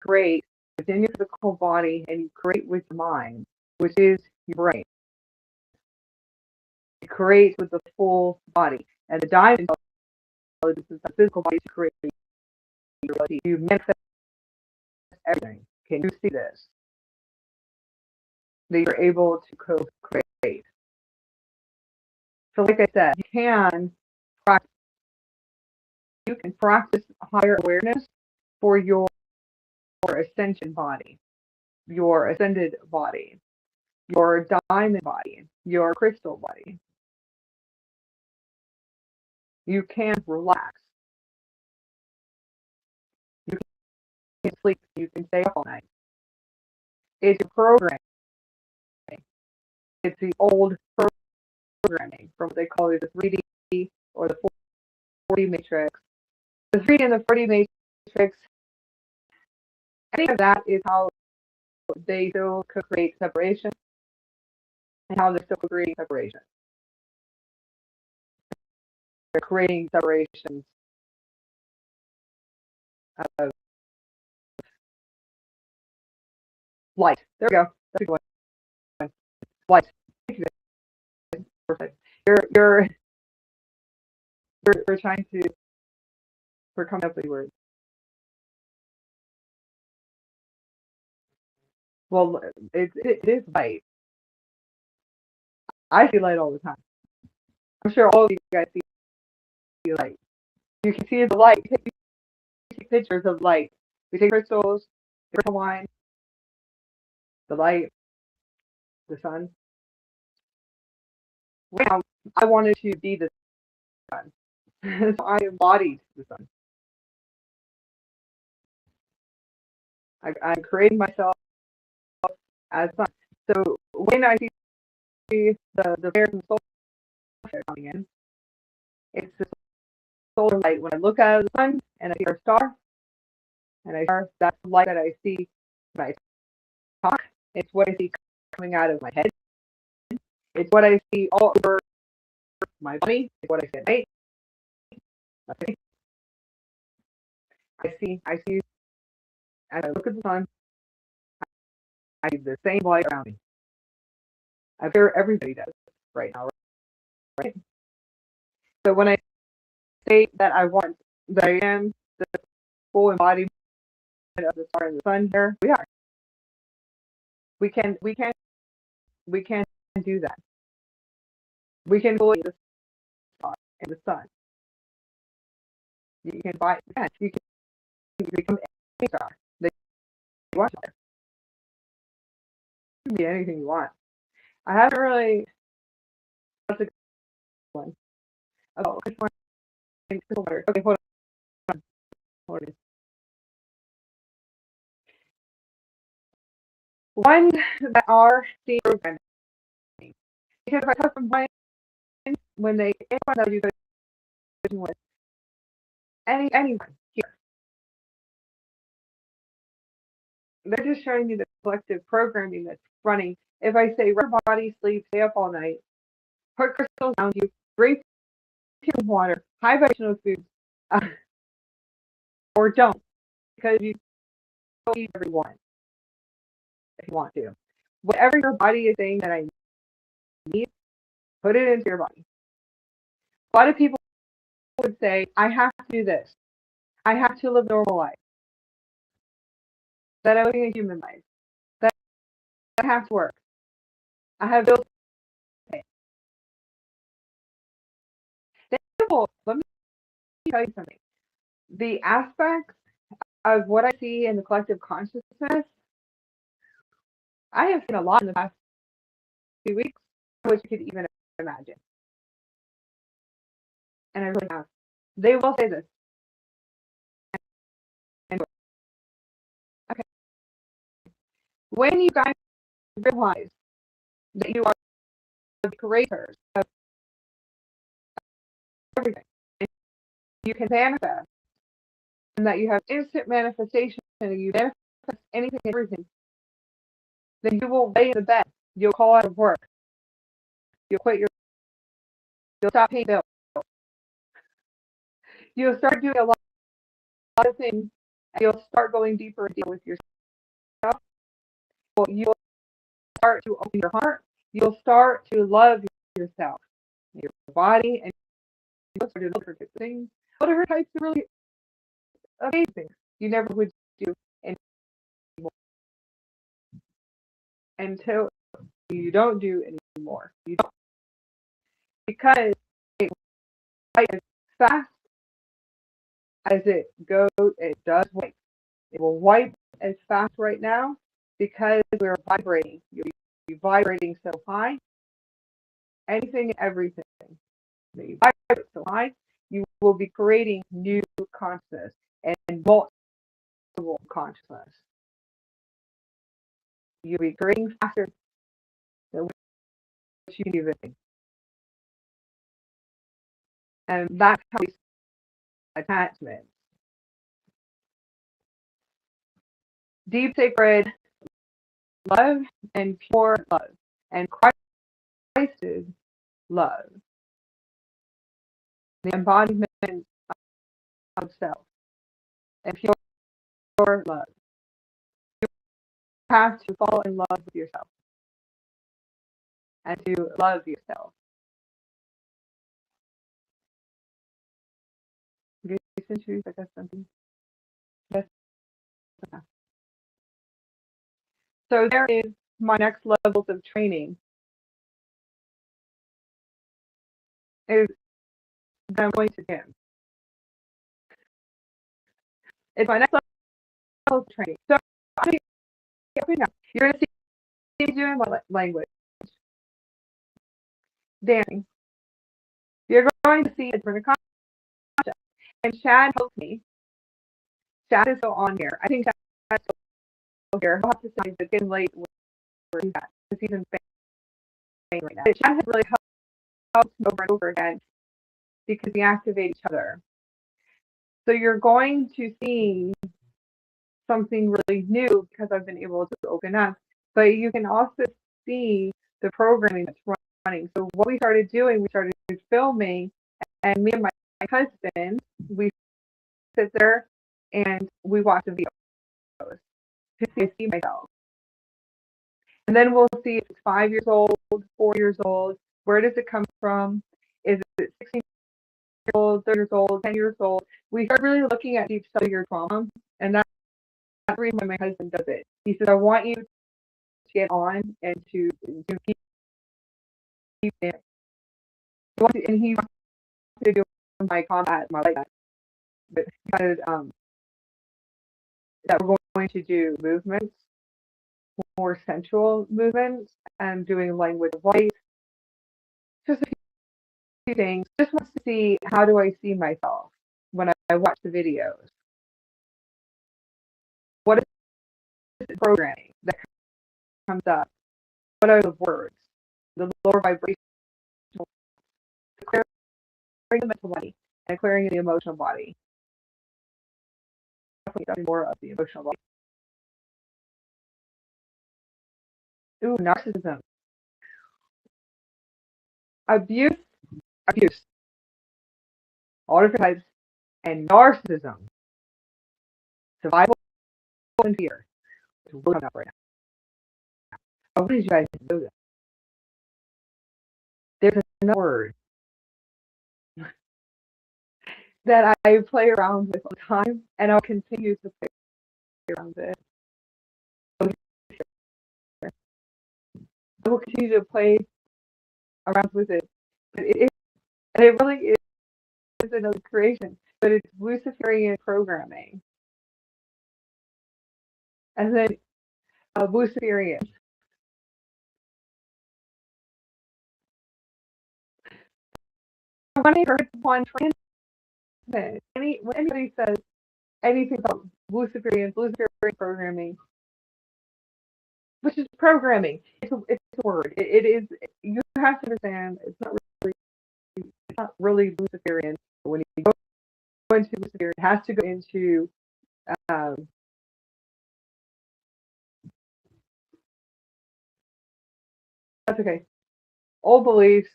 create within your physical body and you create with your mind, which is your brain. You create with the full body. And the diamond intelligence is the physical body to create your reality. You manifest everything. Can you see this? That you're able to co-create. So like I said, you can practice can practice higher awareness for your ascension body, your ascended body, your diamond body, your crystal body. You can relax. You can sleep. You can stay up all night. It's your programming. It's the old programming from what they call it the 3D or the 4D matrix. The 3D and the 4D matrix, any of that is how they still create separation and how they're still creating separation. They're creating separations of light. There we go. That's a good one. Light. Perfect. You're trying to, we're coming up with words. Well, it is light. I see light all the time. I'm sure all of you guys see light. You can see the light. You take pictures of light. We take crystals, crystal wine, the light, the sun. Right now, I wanted to be the sun. So I embodied the sun. I created myself as sun. So when I see the flares and solar flare coming in, it's the solar light. When I look out of the sun and I see a star, and that's the light that I see when I talk. It's what I see coming out of my head. It's what I see all over my body. It's what I see at night. Okay. I see, as I look at the sun, I see the same light around me. I'm sure everybody does right now, right? So when I say that I am the full embodiment of the star and the sun here, we are. We can do that. We can fully the star and the sun. You can become any star that you want. You can be anything you want. I haven't really. That's a good one. Oh, okay, hold on. One that are seeing programming. Because if I talk from mine, when anyone that you go with anyone here, they're just showing you the collective programming that's running. If I say run your body, sleep, stay up all night, put crystals around you, drink pure water, high vibrational foods, or don't, because you don't eat everyone if you want to. Whatever your body is saying that I need, put it into your body. A lot of people would say, I have to do this. I have to live a normal life. That I'm living a human life. That I have to work. I have bills to pay. Let me tell you something. The aspects of what I see in the collective consciousness, I have seen a lot in the past few weeks, which you could even imagine. And I really have. They will say this. Okay. When you guys realize that you are the creators of everything, and you can manifest, and that you have instant manifestation, and you manifest anything and everything, then you will lay in the bed. You'll call out of work. You'll you'll stop paying bills. You'll start doing a lot of things, and you'll start going deeper and deeper with yourself. You'll start to open your heart. You'll start to love yourself, your body, and you'll start to look for things. Whatever types of really amazing things you never would do anymore. Until you don't do anymore. You don't. Because it's fast as it goes, it does wipe. It will wipe as fast right now because we're vibrating. You'll be vibrating so high. Anything and everything that you vibrate so high, you will be creating new consciousness and multiple consciousness. You'll be creating faster than what you can even think. And that's how we attachment. Deep sacred love and pure love. And Christed love. The embodiment of self. And pure love. You have to fall in love with yourself. And to love yourself. Okay, I guess something. Yes. Okay. So there is my next levels of training. Is that I'm going to do. It's my next level of training. So you're going to see me doing what language? Dancing. You're going to see a different Akasha. And Chad helped me. Chad is still on here. I think Chad's still here. I'll have to say it's getting late where he's at. Because he's in Spain right now. But Chad has really helped me over and over again because we activate each other. So you're going to see something really new because I've been able to open up. But you can also see the programming that's running. So what we started doing, we started filming, and me and my husband, we sit there and we watch the videos to see myself. And then we'll see if it's 5 years old, 4 years old, where does it come from? Is it 16 years old, 30 years old, 10 years old? We start really looking at each cellular trauma, and that's the reason why my husband does it. He says, I want you to get on and to keep it. And he wants to do my combat, my like that. But because that we're going to do movements, more sensual movements, and doing language of light. Just a few things. Just wants to see how do I see myself when I watch the videos. What is the programming that comes up? What are the words? The lower vibration, clearing the mental body and clearing the emotional body. Definitely more of the emotional body. Ooh, narcissism. Abuse, all different types, and narcissism. Survival and fear. It's really coming up right now. I want you guys to know that. There's another word that I play around with all the time, and I'll continue to play around with it. I will continue to play around with it. It really is another creation, but it's Luciferian programming. And then Luciferian. When I heard one transmit, when anybody says anything about Luciferian programming, which is programming, it's a word. It is. You have to understand. It's not really Luciferian. But when you go into Luciferian, it has to go into that's okay. Old beliefs,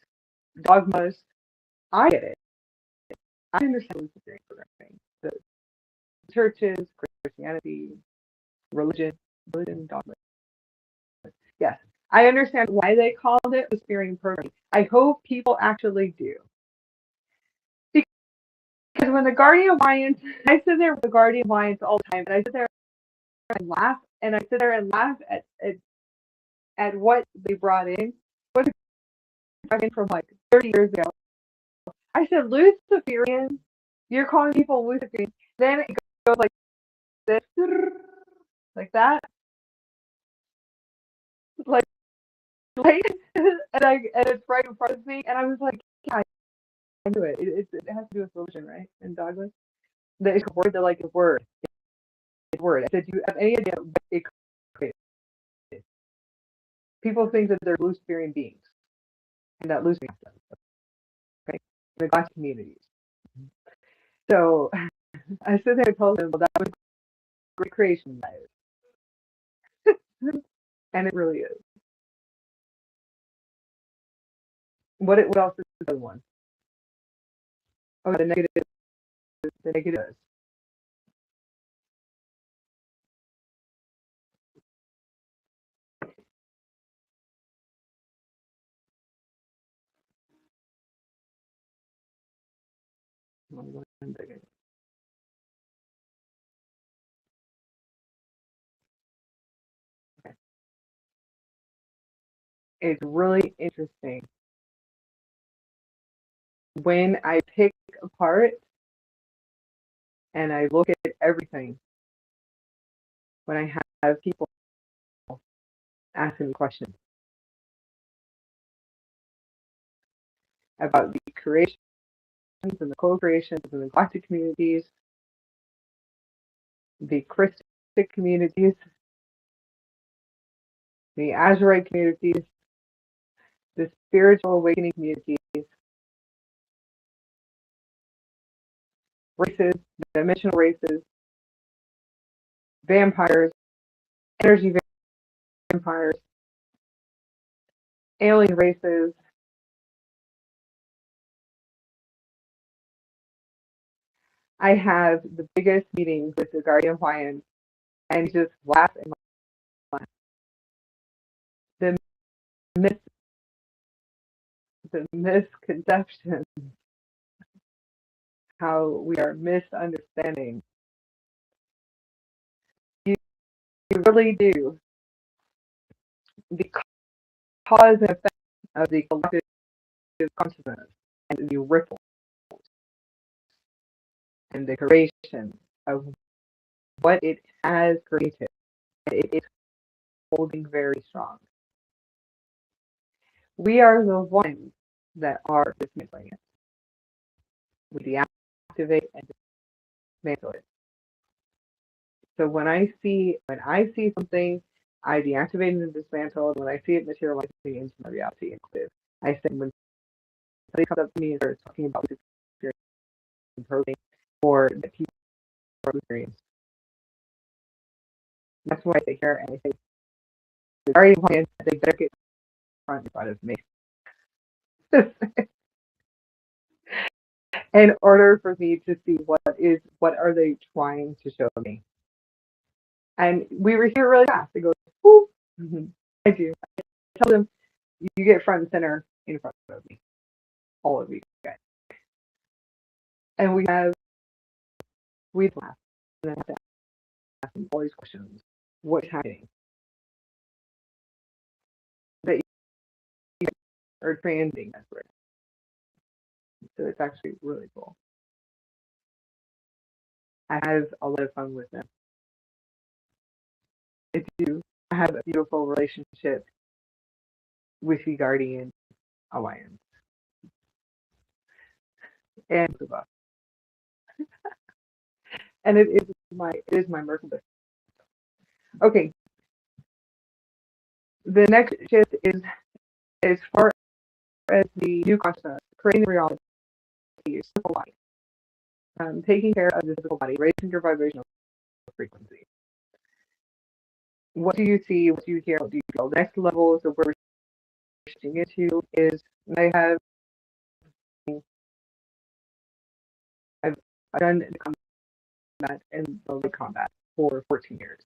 dogmas. I get it. I understand Luciferian programming. The churches, Christianity, religion, dogma. Yes, I understand why they called it Luciferian programming. I hope people actually do. Because when the Guardian Alliance, I sit there with the Guardian Alliance all the time, and I sit there and laugh, at what they brought in. What they brought in from like 30 years ago. I said, Luciferian? You're calling people Luciferian? then it goes like this, like that, like and it's right in front of me, and I was like, yeah, I knew it. It has to do with religion, right? And dogmas. It's a word. They're like a word. It's a word. I said, do you have any idea what it created? People think that they're Luciferian beings, and that Luciferian stuff, okay, in the Galactic communities. So I stood there and told them, well, that was great creation, guys. And it really is. What else is the other one? Oh, the negative. The negative. Okay. It's really interesting when I pick apart and I look at everything. When I have people asking me questions about the creations and the co-creations and the galactic communities, the Krystic communities, the Azurite communities, the spiritual awakening communities, races, dimensional races, vampires, energy vampires, alien races. I have the biggest meetings with the Guardian Hawaiians and just laugh and laugh. The misconception, how we are misunderstanding. You really do. The cause and effect of the collective consciousness and the ripple and the creation of what it has created. It is holding very strong. We are the ones that are dismantling it. We deactivate and dismantle it. So when I see something, I deactivate and dismantle. When I see it materializing into my reality, I say when somebody comes up to me and starts talking about experience probing or that people are experienced, that's why I sit here and I say, the Guardian Plan, they better get front in front of me. In order for me to see what are they trying to show me. And we were here really fast. It goes, whoop. I do. I tell them, you get front and center in front of me. All of you guys. And we laugh. And I have to ask them all these questions. What's happening? That you are transing that word. So it's actually really cool. I have a lot of fun with them. I do. I have a beautiful relationship with the Guardian Alliance. And and it is my Merkaba. Okay. The next shift is as far as the new consciousness, creating reality, simple life, taking care of the physical body, raising your vibrational frequency. What do you see? What do you hear? What do you feel? The next levels of where we're shifting into is I've done the combat and the light combat for 14 years.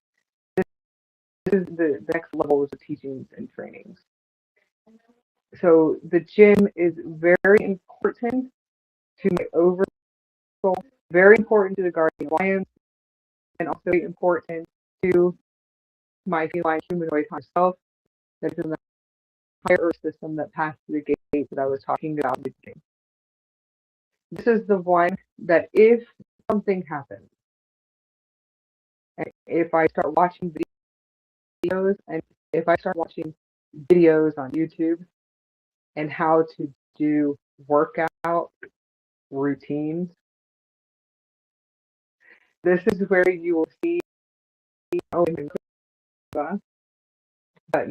This is the next levels of teachings and trainings. So the gym is very important to my oversoul, very important to the Guardian Alliance, and also very important to my feline humanoid myself that's in the higher Earth system that passed through the gate that I was talking about. This is the one that if something happens, If I start watching videos, and if I start watching videos on YouTube and how to do workout routines, this is where you will see but my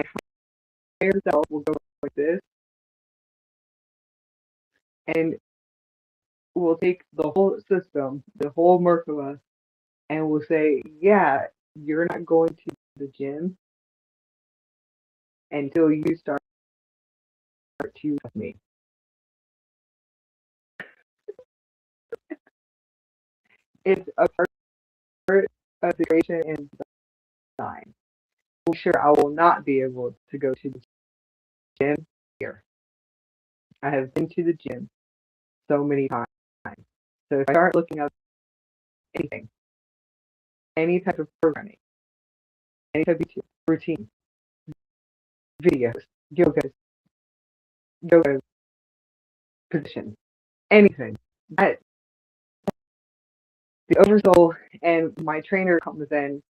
higher self will go like this, and we'll take the whole system, the whole Merkaba, and we'll say, yeah, you're not going to the gym until you start to with me. It's a part of the creation and design. I'm sure I will not be able to go to the gym here. I have been to the gym so many times. So if I start looking up anything, any type of programming, any type of routine, videos, yoga position, anything, that the Oversoul and my trainer comes in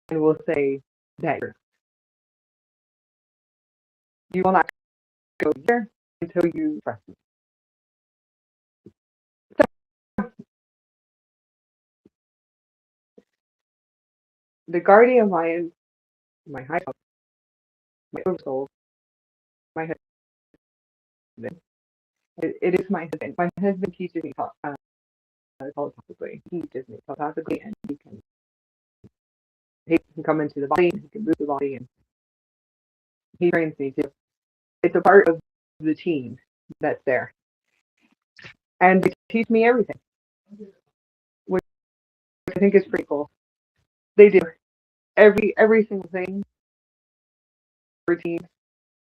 and will say that you will not go here until you trust me. So, the guardian lion, my high self, my Oversoul, my husband, it is my husband. My husband teaches me telepathically. He teaches me telepathically, and he can come into the body, he can move the body, and he trains me too. It's a part of the team that's there, and they teach me everything, which I think is pretty cool. They do every single thing, routine,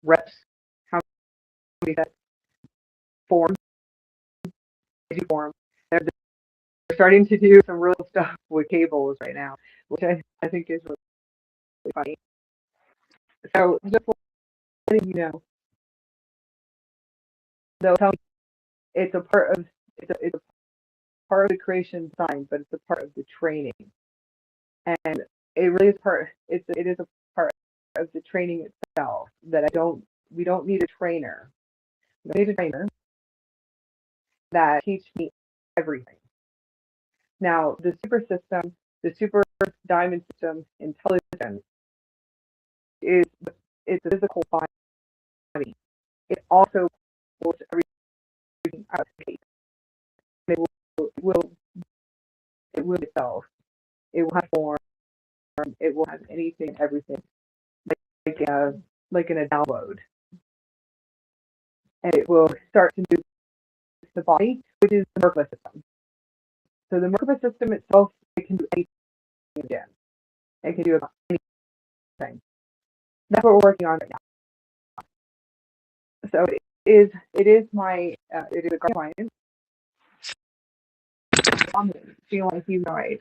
reps, how many sets, form, they do form. They're starting to do some real stuff with cables right now, which I think is really funny. So just letting you know, they'll tell me it's a part of it's a part of the creation design, but it's a part of the training, and it really is part. It is a part of the training itself that we don't need a trainer. We don't need a trainer that teach me everything. Now the super system, the super diamond system intelligence is it's a physical body. It also pulls everything out of space. It will itself. It will have form. It will have anything, everything, like in a download, and it will start to move the body, which is the Merkaba system. So the Merkaba system itself, it can do anything again. It can do about anything. That's what we're working on right now. So it is my it is a guardian. I'm feeling like humanoid.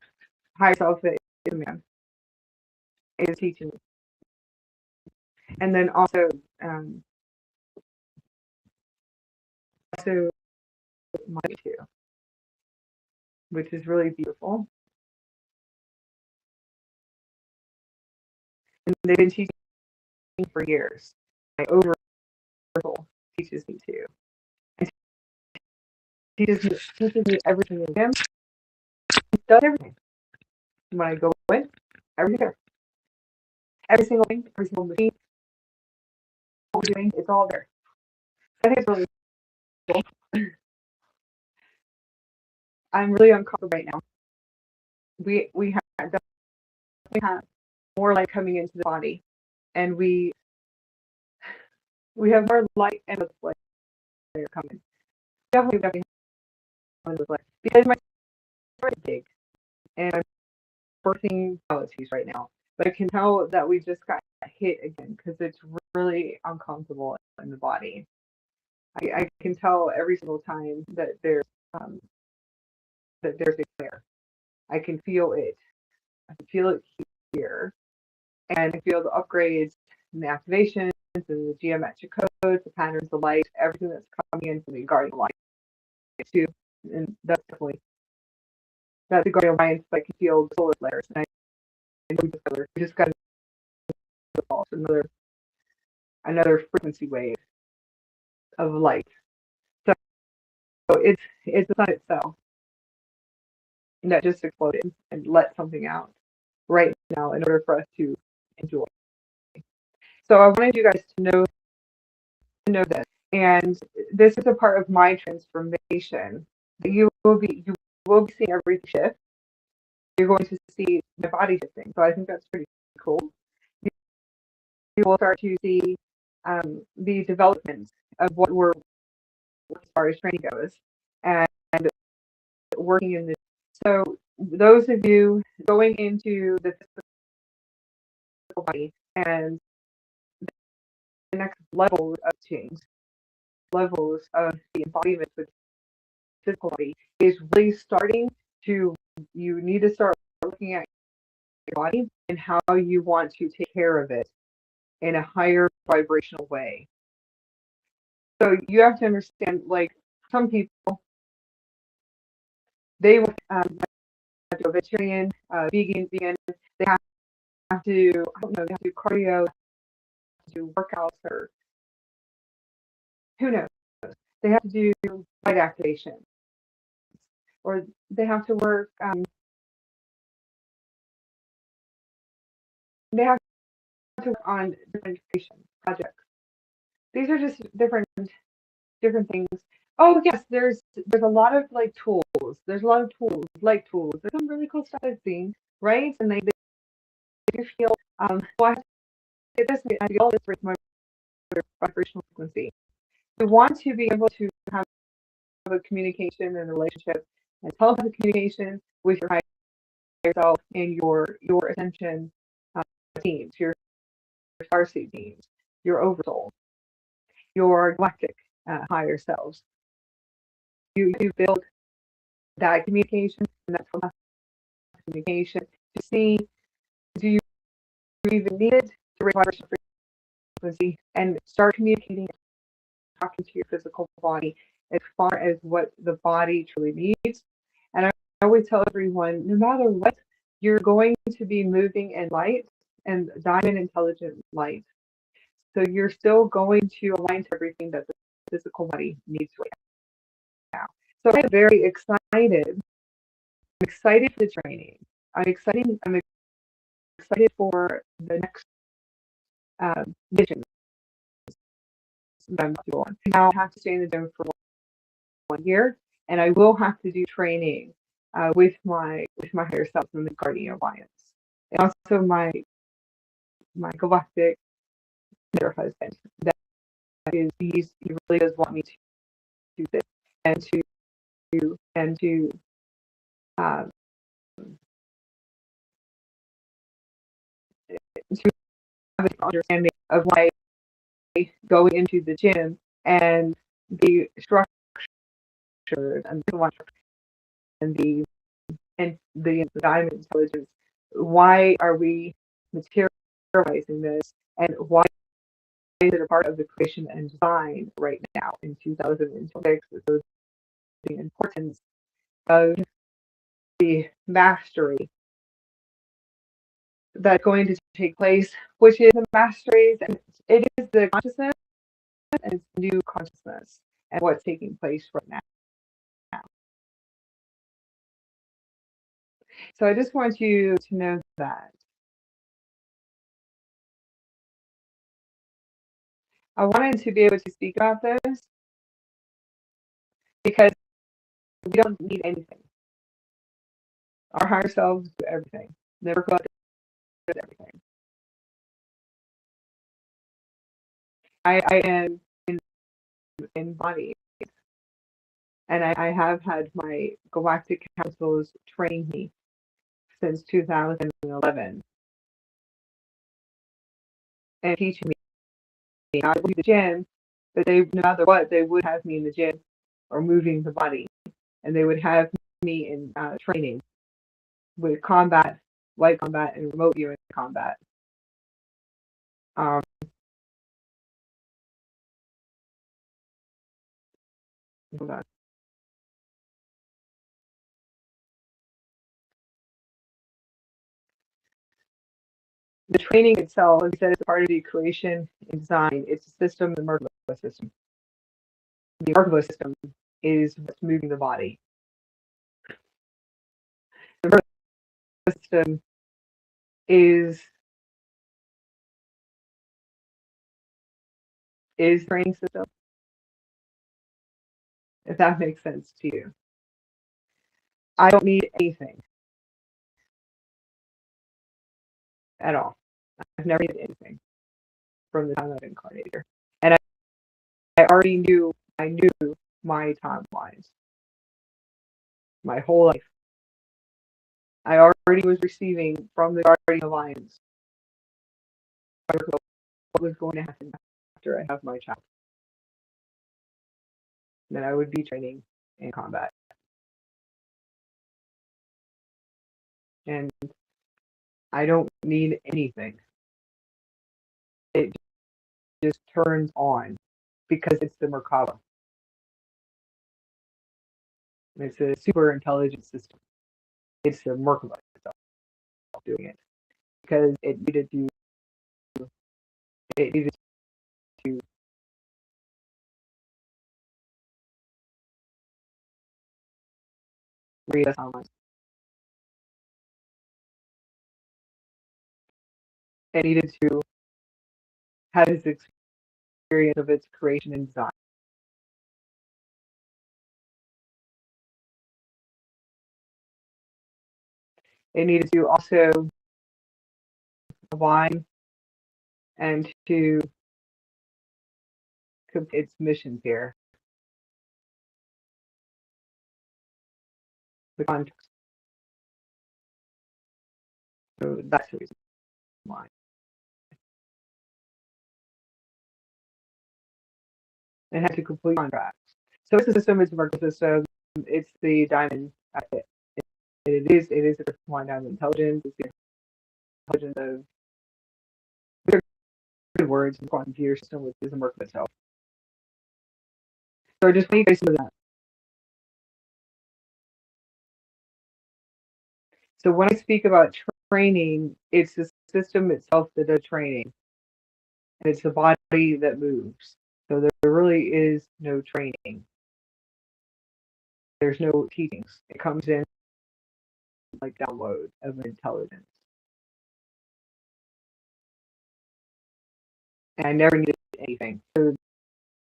Higher self is a man. Is teaching me. And then also my too, which is really beautiful. And they've been teaching me for years. My Oversoul teaches me too. And teaches me everything in him. He does everything. When I go in, everything there. Every single thing, every single machine, what we're doing, it's all there. I think it's really cool. I'm really uncomfortable right now. We definitely have more light coming into the body, and we have more light and light coming. Definitely have light because my heart is big, and I'm birthing qualities right now. But I can tell that we just got hit again because it's really uncomfortable in the body. I can tell every single time that there's a flare. I can feel it. I can feel it here, and I feel the upgrades and the activations and the geometric codes, the patterns, the light, everything that's coming in from the guardian light too. And that's the guardian lights. I can feel the solar flares, and we just got another frequency wave of light. So it's the sun itself that just exploded and let something out right now in order for us to enjoy. So I wanted you guys to know this, and this is a part of my transformation. That you will be seeing everything shift. You're going to see my body shifting. So I think that's pretty cool. You will start to see the development of what we're as far as training goes, and working in this. So those of you going into the physical body and the next level of change, levels of the embodiment with the physical body is really starting to, you need to start looking at your body and how you want to take care of it in a higher vibrational way. So you have to understand, like, some people, they will have to go vegetarian, vegan, they have to, I don't know, they have to do cardio, do workouts, or who knows. They have to do light activation, or they have to work, they have to work on different creation projects. These are just different things. Oh yes, there's a lot of like tools. There's a lot of tools, light tools. There's some really cool stuff I've seen, right? And they do feel well, I get this, I get all this with my vibrational frequency. You want to be able to have a communication and a relationship and telepathic communication with your higher self and your ascension teams, your starseed teams, your oversouls, your galactic higher selves. You build that communication and that communication to see, do you even need it to raise vibration frequency and start communicating, talking to your physical body as far as what the body truly needs. And I always tell everyone, no matter what, you're going to be moving in light and diamond intelligent light. So you're still going to align to everything that the physical body needs right now. So I'm very excited. I'm excited for the training. I'm excited for the next mission that I'm doing. Now I have to stay in the gym for 1 year, and I will have to do training with my higher self and the Guardian Alliance, and also my galactic husband. That is, he really does want me to do this and to um, to have an understanding of why going into the gym and the structure and the diamond intelligence. Why are we materializing this, and why is it a part of the creation and design right now in 2026? So the importance of the mastery that's going to take place, which is the masteries, and it is the consciousness and it's new consciousness and what's taking place right now. So I just want you to know that. I wanted to be able to speak about this because we don't need anything. Our higher selves do everything. Never go out to everything. I am in body, and I have had my galactic councils train me since 2011 and teaching me. I would do the gym, but they, no matter what, they would have me in the gym or moving the body, and they would have me in training with combat, light combat, and remote viewing combat. Hold on. The training itself, as I said, is a part of the creation and design. It's a system, the Merkaba system. The Merkaba system is what's moving the body. The Merkaba system is training system, if that makes sense to you. I don't need anything at all. I've never needed anything from the time I've incarnated here. And I already knew, I knew my timelines, my whole life. I already was receiving from the Guardian Alliance what was going to happen after I have my child. Then I would be training in combat. And I don't need anything. It just turns on because it's the Merkaba. It's a super intelligent system. It's the Merkaba itself doing it because it needed to read us online. It needed to have this experience of its creation and design. It needed to also align and to complete its missions here. The context. So that's the reason why. It had to complete contracts. So it's a system, it's a Merkaba system, it's the diamond. It is the Krystalline Diamond Intelligence, it's the intelligence of good words, the quantum computer system, which is a Merkaba itself. So I just want you guys to know that. So when I speak about training, it's the system itself that does training. And it's the body that moves. So there really is no training. There's no teachings. It comes in like download of intelligence. And I never needed anything. So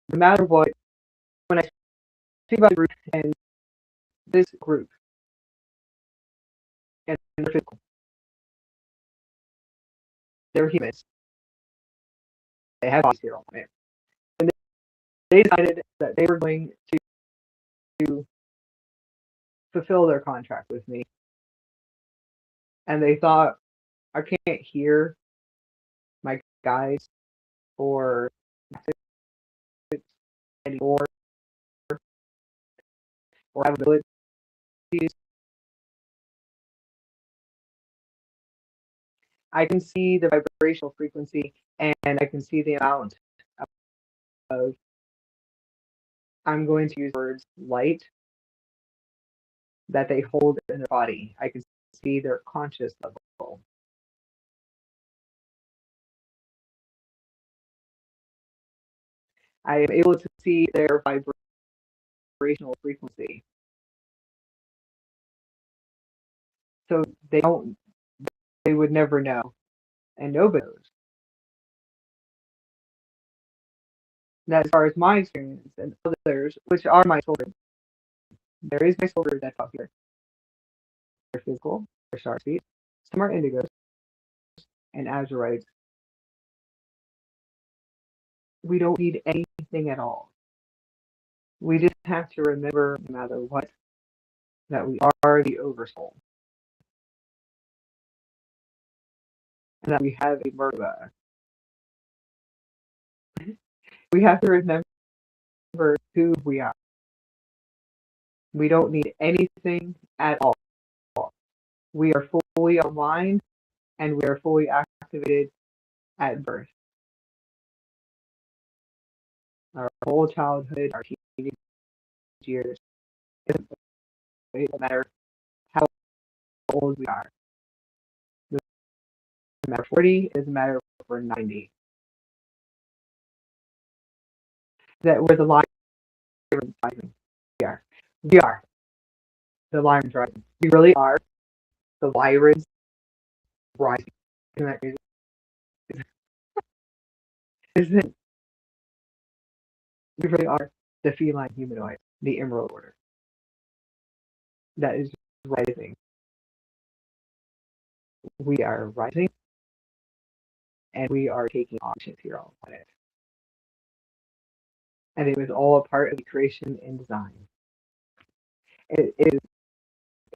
no matter what, when I speak about group and this group and they're physical, they're humans. They have bodies here on it. And they decided that they were going to fulfill their contract with me. And they thought, I can't hear my guides or anymore or have abilities. I can see the vibrational frequency and I can see the amount of, I'm going to use words, light that they hold in their body. I can see their conscious level. I am able to see their vibrational frequency. So they would never know, and nobody knows. That as far as my experience and others, which are my children, there is my children that talk here. They're physical, they're Starseeds, some are indigos, and Azurites. We don't need anything at all. We just have to remember, no matter what, that we are the Oversoul. And that we have a Merkaba. We have to remember who we are. We don't need anything at all. We are fully aligned and we are fully activated at birth. Our whole childhood, our teenage years, it doesn't matter how old we are. The a matter of 40, it doesn't matter if we're 90. That we're the Lyran rising. We are. We are the Lyran rising. We really are the Lyran rising. Isn't that crazy? Isn't it? We really are the feline humanoid, the Emerald Order. That is rising. We are rising, and we are taking options here on the planet. And it was all a part of the creation and design. It's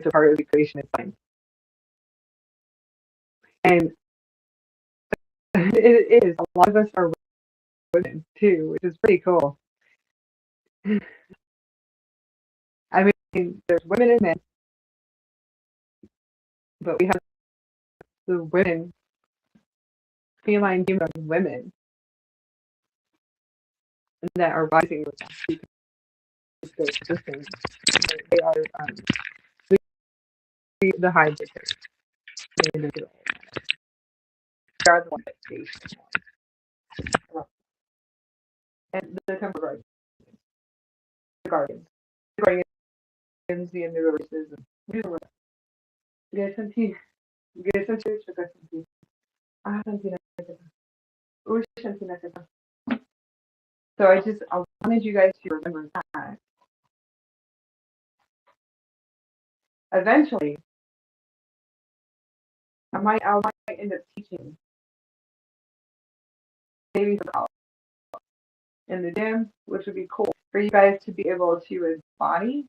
a part of the creation and design. And it is. A lot of us are women, too, which is pretty cool. I mean, there's women and men, but we have the women, feline humanoid women, that are rising with us. They are the high victors. They are the ones that face. And the Templar Guardians, the Guardians, the Andaras, so I wanted you guys to remember that. Eventually, I might end up teaching maybe in the gym, which would be cool for you guys to be able to embody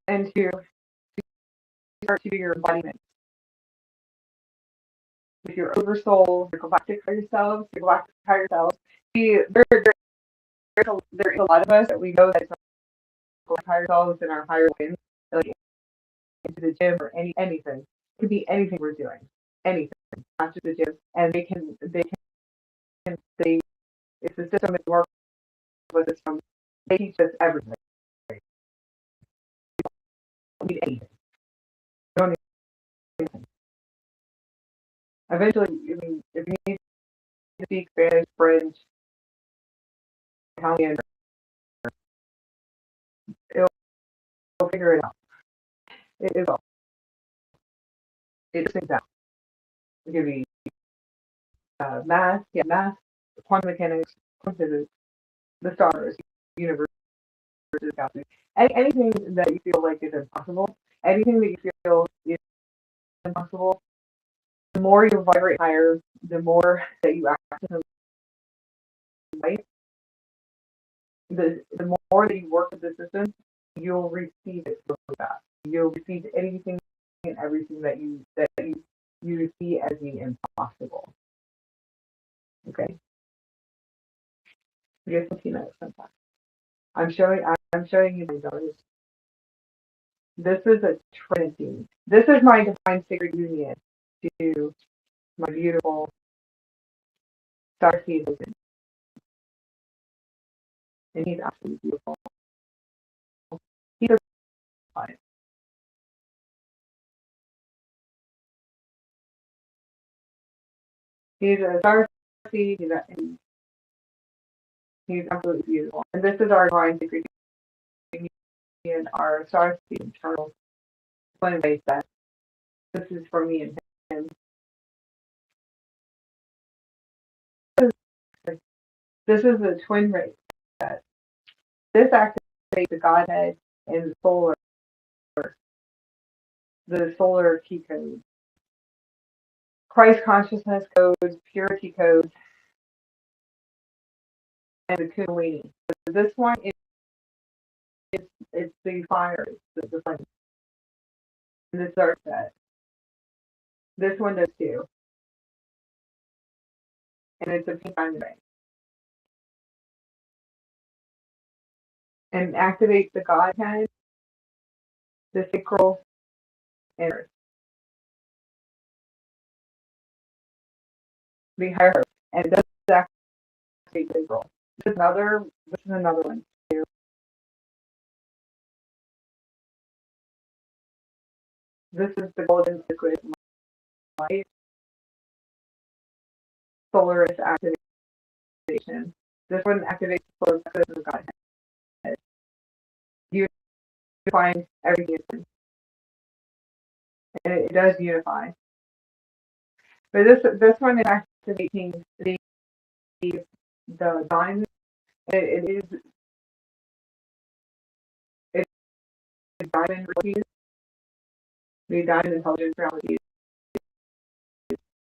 and to start to do your embodiment with your Oversouls, your Galactic yourselves, your Galactic yourselves. See, there is a lot of us that we know that higher selves and our higher wins, like into the gym or anything. It could be anything we're doing, anything, not just the gym. And they it's the system is more with the system. They teach us everything. We don't need anything. We don't need anything. Eventually, I mean, if you need to speak Spanish, French, Italian, it'll figure it out. It will. It just out. It could be math, quantum mechanics, quantum physics, the stars, universe, anything that you feel like is impossible, anything that you feel is impossible, the more you vibrate higher, the more that you access light, the more that you work with the system, you'll receive it really fast. You'll receive anything and everything that you see as being impossible. Okay. Here's some peanuts sometimes. I'm showing you my daughters. This is a trinity. This is my divine sacred union to my beautiful Starseed husband. And he's absolutely beautiful. He's a fine. He's a Starseed, he's absolutely beautiful. And this is our divine sacred union, our Starseed internal twin race set. This is for me and him. This is the twin race set. This activates the Godhead and the solar key codes. Christ consciousness codes, purity codes, and the Kundalini. So this one it's the fire, the flame. And this dark set. This one does too. And it's a pink diamond ring. And activates the Godhead, the sacral, and earth. The higher. And it does activate the sacral. This is another one too. This is the golden liquid light, solar is activation. This one activates the solar plexus of Godhead. You find everything, and it does unify. But this one is activating the diamond. It is diamond realities, the diamond intelligence realities,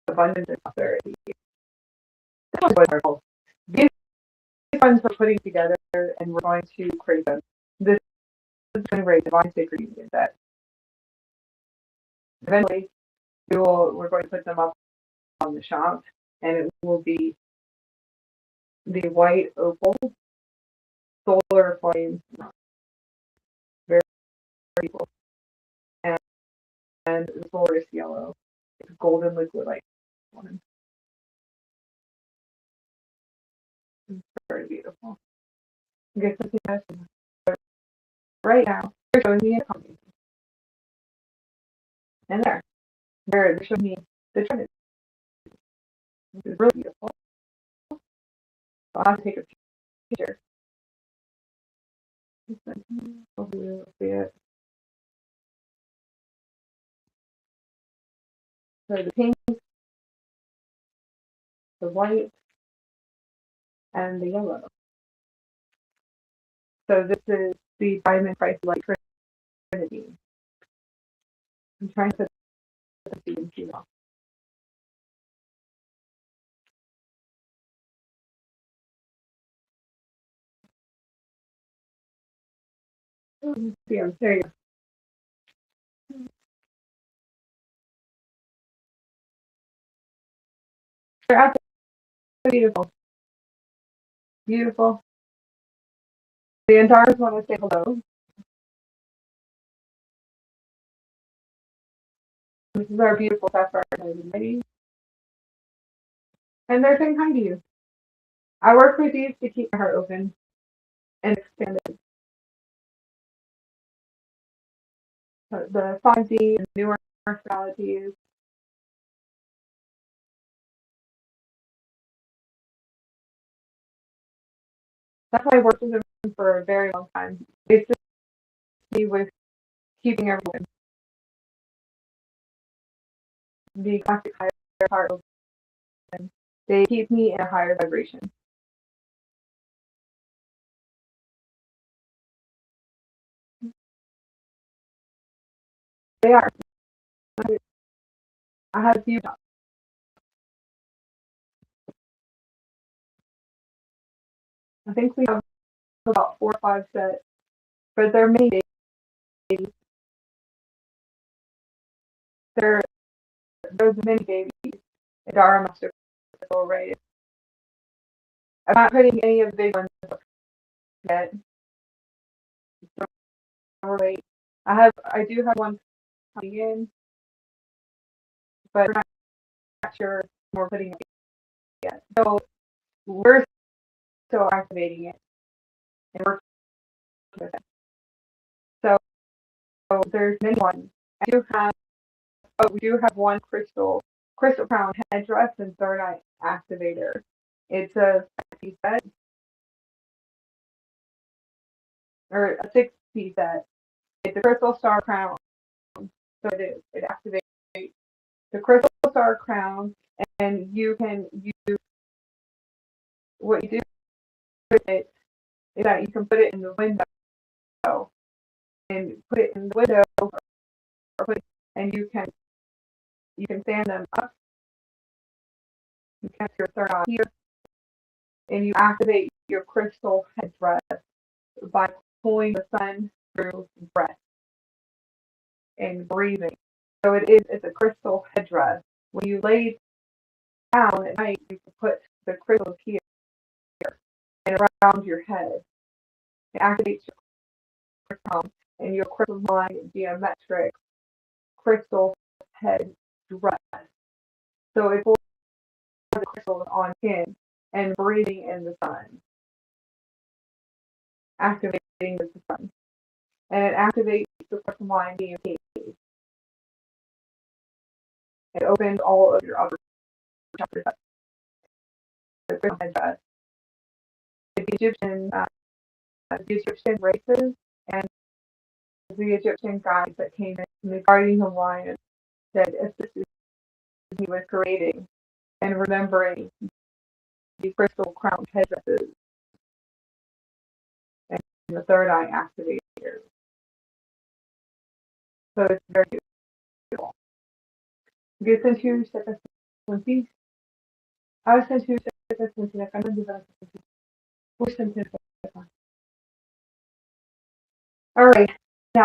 abundance and prosperity. This one's wonderful. These ones we're putting together, and we're going to create them. This is going to create divine sacred union that eventually we're going to put them up on the shop, and it will be the white opal solar flame, very beautiful, and the solar is yellow. It's golden liquid like one. It's very beautiful. Get something else. Right now, they're showing me a company. And they're showing me the Trinity. This is really beautiful. I'll have to take a picture. Hopefully you'll see it. So the pink, the white, and the yellow. So this is the Diamond Christed Light Trinity. I'm trying to put the CNC off. See, there you go. They're absolutely beautiful. Beautiful. The Andaras want to say hello. This is our beautiful sapphire lady. And they're saying hi to you. I work with these to keep my heart open and expand it. The 5D and newer realities. That's why I worked with them for a very long time. They assist me with keeping everyone. The Galactic higher heart open. They keep me in a higher vibration. They are. I have a few. I think we have about 4 or 5 sets, but they're mini babies. They're the mini babies. They are master right. I'm not putting any of the big ones up yet. I do have one coming in, but we're not sure we're putting it yet. So we're still activating it and working with it. So there's many ones. We do have one crystal crown headdress and third eye activator. It's a 5-piece set or a 6-piece set. It's a crystal star crown. So it activates the crystal star crown, and you can use what you do with it is that you can put it in the window and put it in the window, and you can stand them up. You connect your third eye here, and you activate your crystal headdress by pulling the sun through breath and breathing. So it's a crystal headdress. When you lay down at night, you can put the crystals here and around your head. It activates your crystal and your crystalline geometric crystal head dress. So it pulls the crystals on skin and breathing in the sun, activating the sun. And it activates the crystalline DMT. It opened all of your other chapters up. The Egyptian races and the Egyptian gods that came in, and the guardian of lion that assisted he was creating and remembering the crystal crown headdresses and the third eye activator. So it's very beautiful. Где sentiu cette sentie? I sentiu cette sentie, I can't do that. Which sentiu cette sentie? Alright, now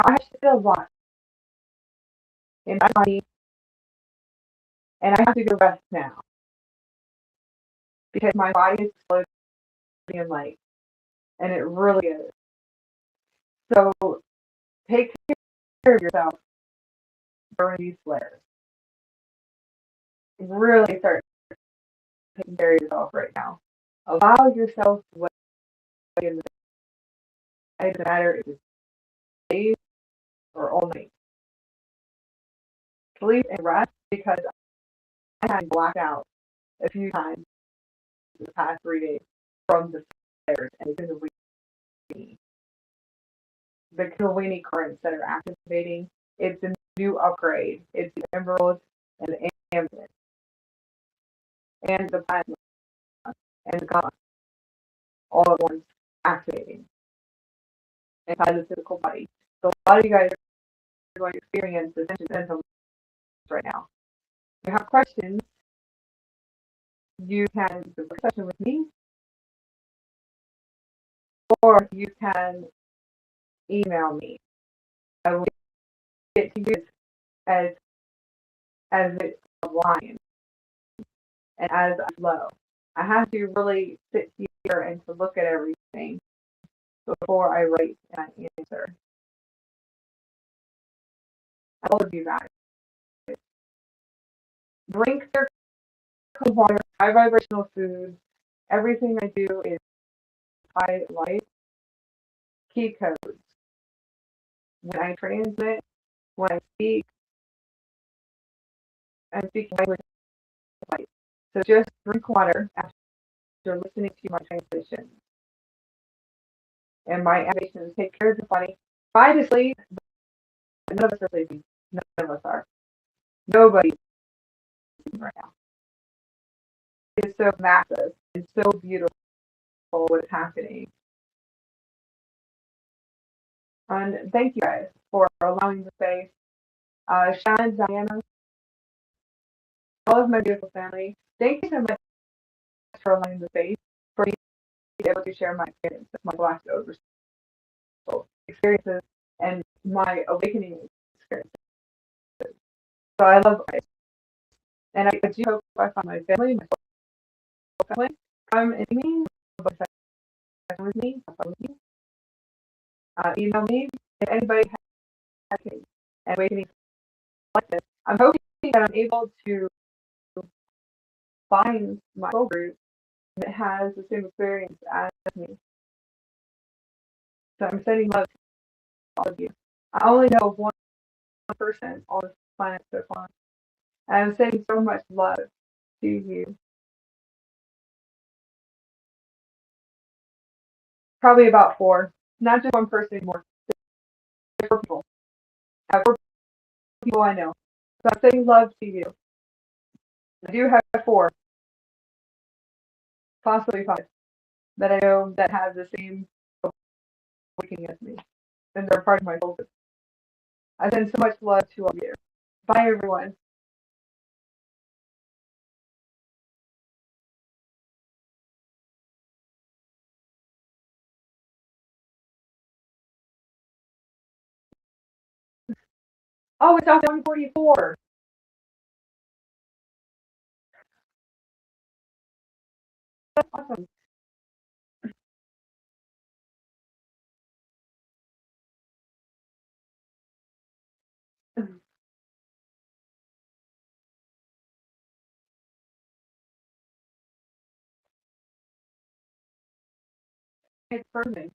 I have to feel a lot in my body, and I have to go rest now because my body is floating in light, and it really is. So take care of yourself during these flares. Really start taking care of yourself right now. Allow yourself to wait in the day. It doesn't matter if it's days or all night. Sleep and rest because I had blacked out a few times in the past 3 days from the flares and the Kundalini currents that are activating. It's a new upgrade. It's the emerald and the amethyst and the platinum and the gamma all at once activating inside the physical body. So a lot of you guys are going to experience ascension symptoms right now. If you have questions, you can do a session with me, or you can email me. I will get to you as it's aligned and as I flow. I have to really sit here and to look at everything before I write and I answer. All of you guys. Drink your cold water, high vibrational food. Everything I do is high light. Key codes. When I transmit, when I speak, I speak language of light. So just drink water after listening to my translation. And my activations take care of the body. Try to sleep. None of us are sleeping. None of us are. Nobody's sleeping right now. It's so massive and so beautiful what's happening. And thank you guys for allowing the space. Shannon, Diana, all of my beautiful family, thank you so much for allowing the space for me to be able to share my experience, my Galactic Oversouls experiences, and my awakening experiences. So I love it. And I do hope I find my family, my family, come and me, with me, email me if anybody has an awakening like this. I'm hoping that I'm able to find my soul group that has the same experience as me. So I'm sending love to all of you. I only know one person on this planet so far. And I'm sending so much love to you. Probably about 4. Not just one person anymore. 4 people. I have 4 people I know. So I'm sending love to you. I do have 4. Possibly 5. That I know that have the same awakening as me. And they're part of my soul group. I send so much love to all of you. Bye, everyone. Oh, it's off 144. That's awesome. It's perfect.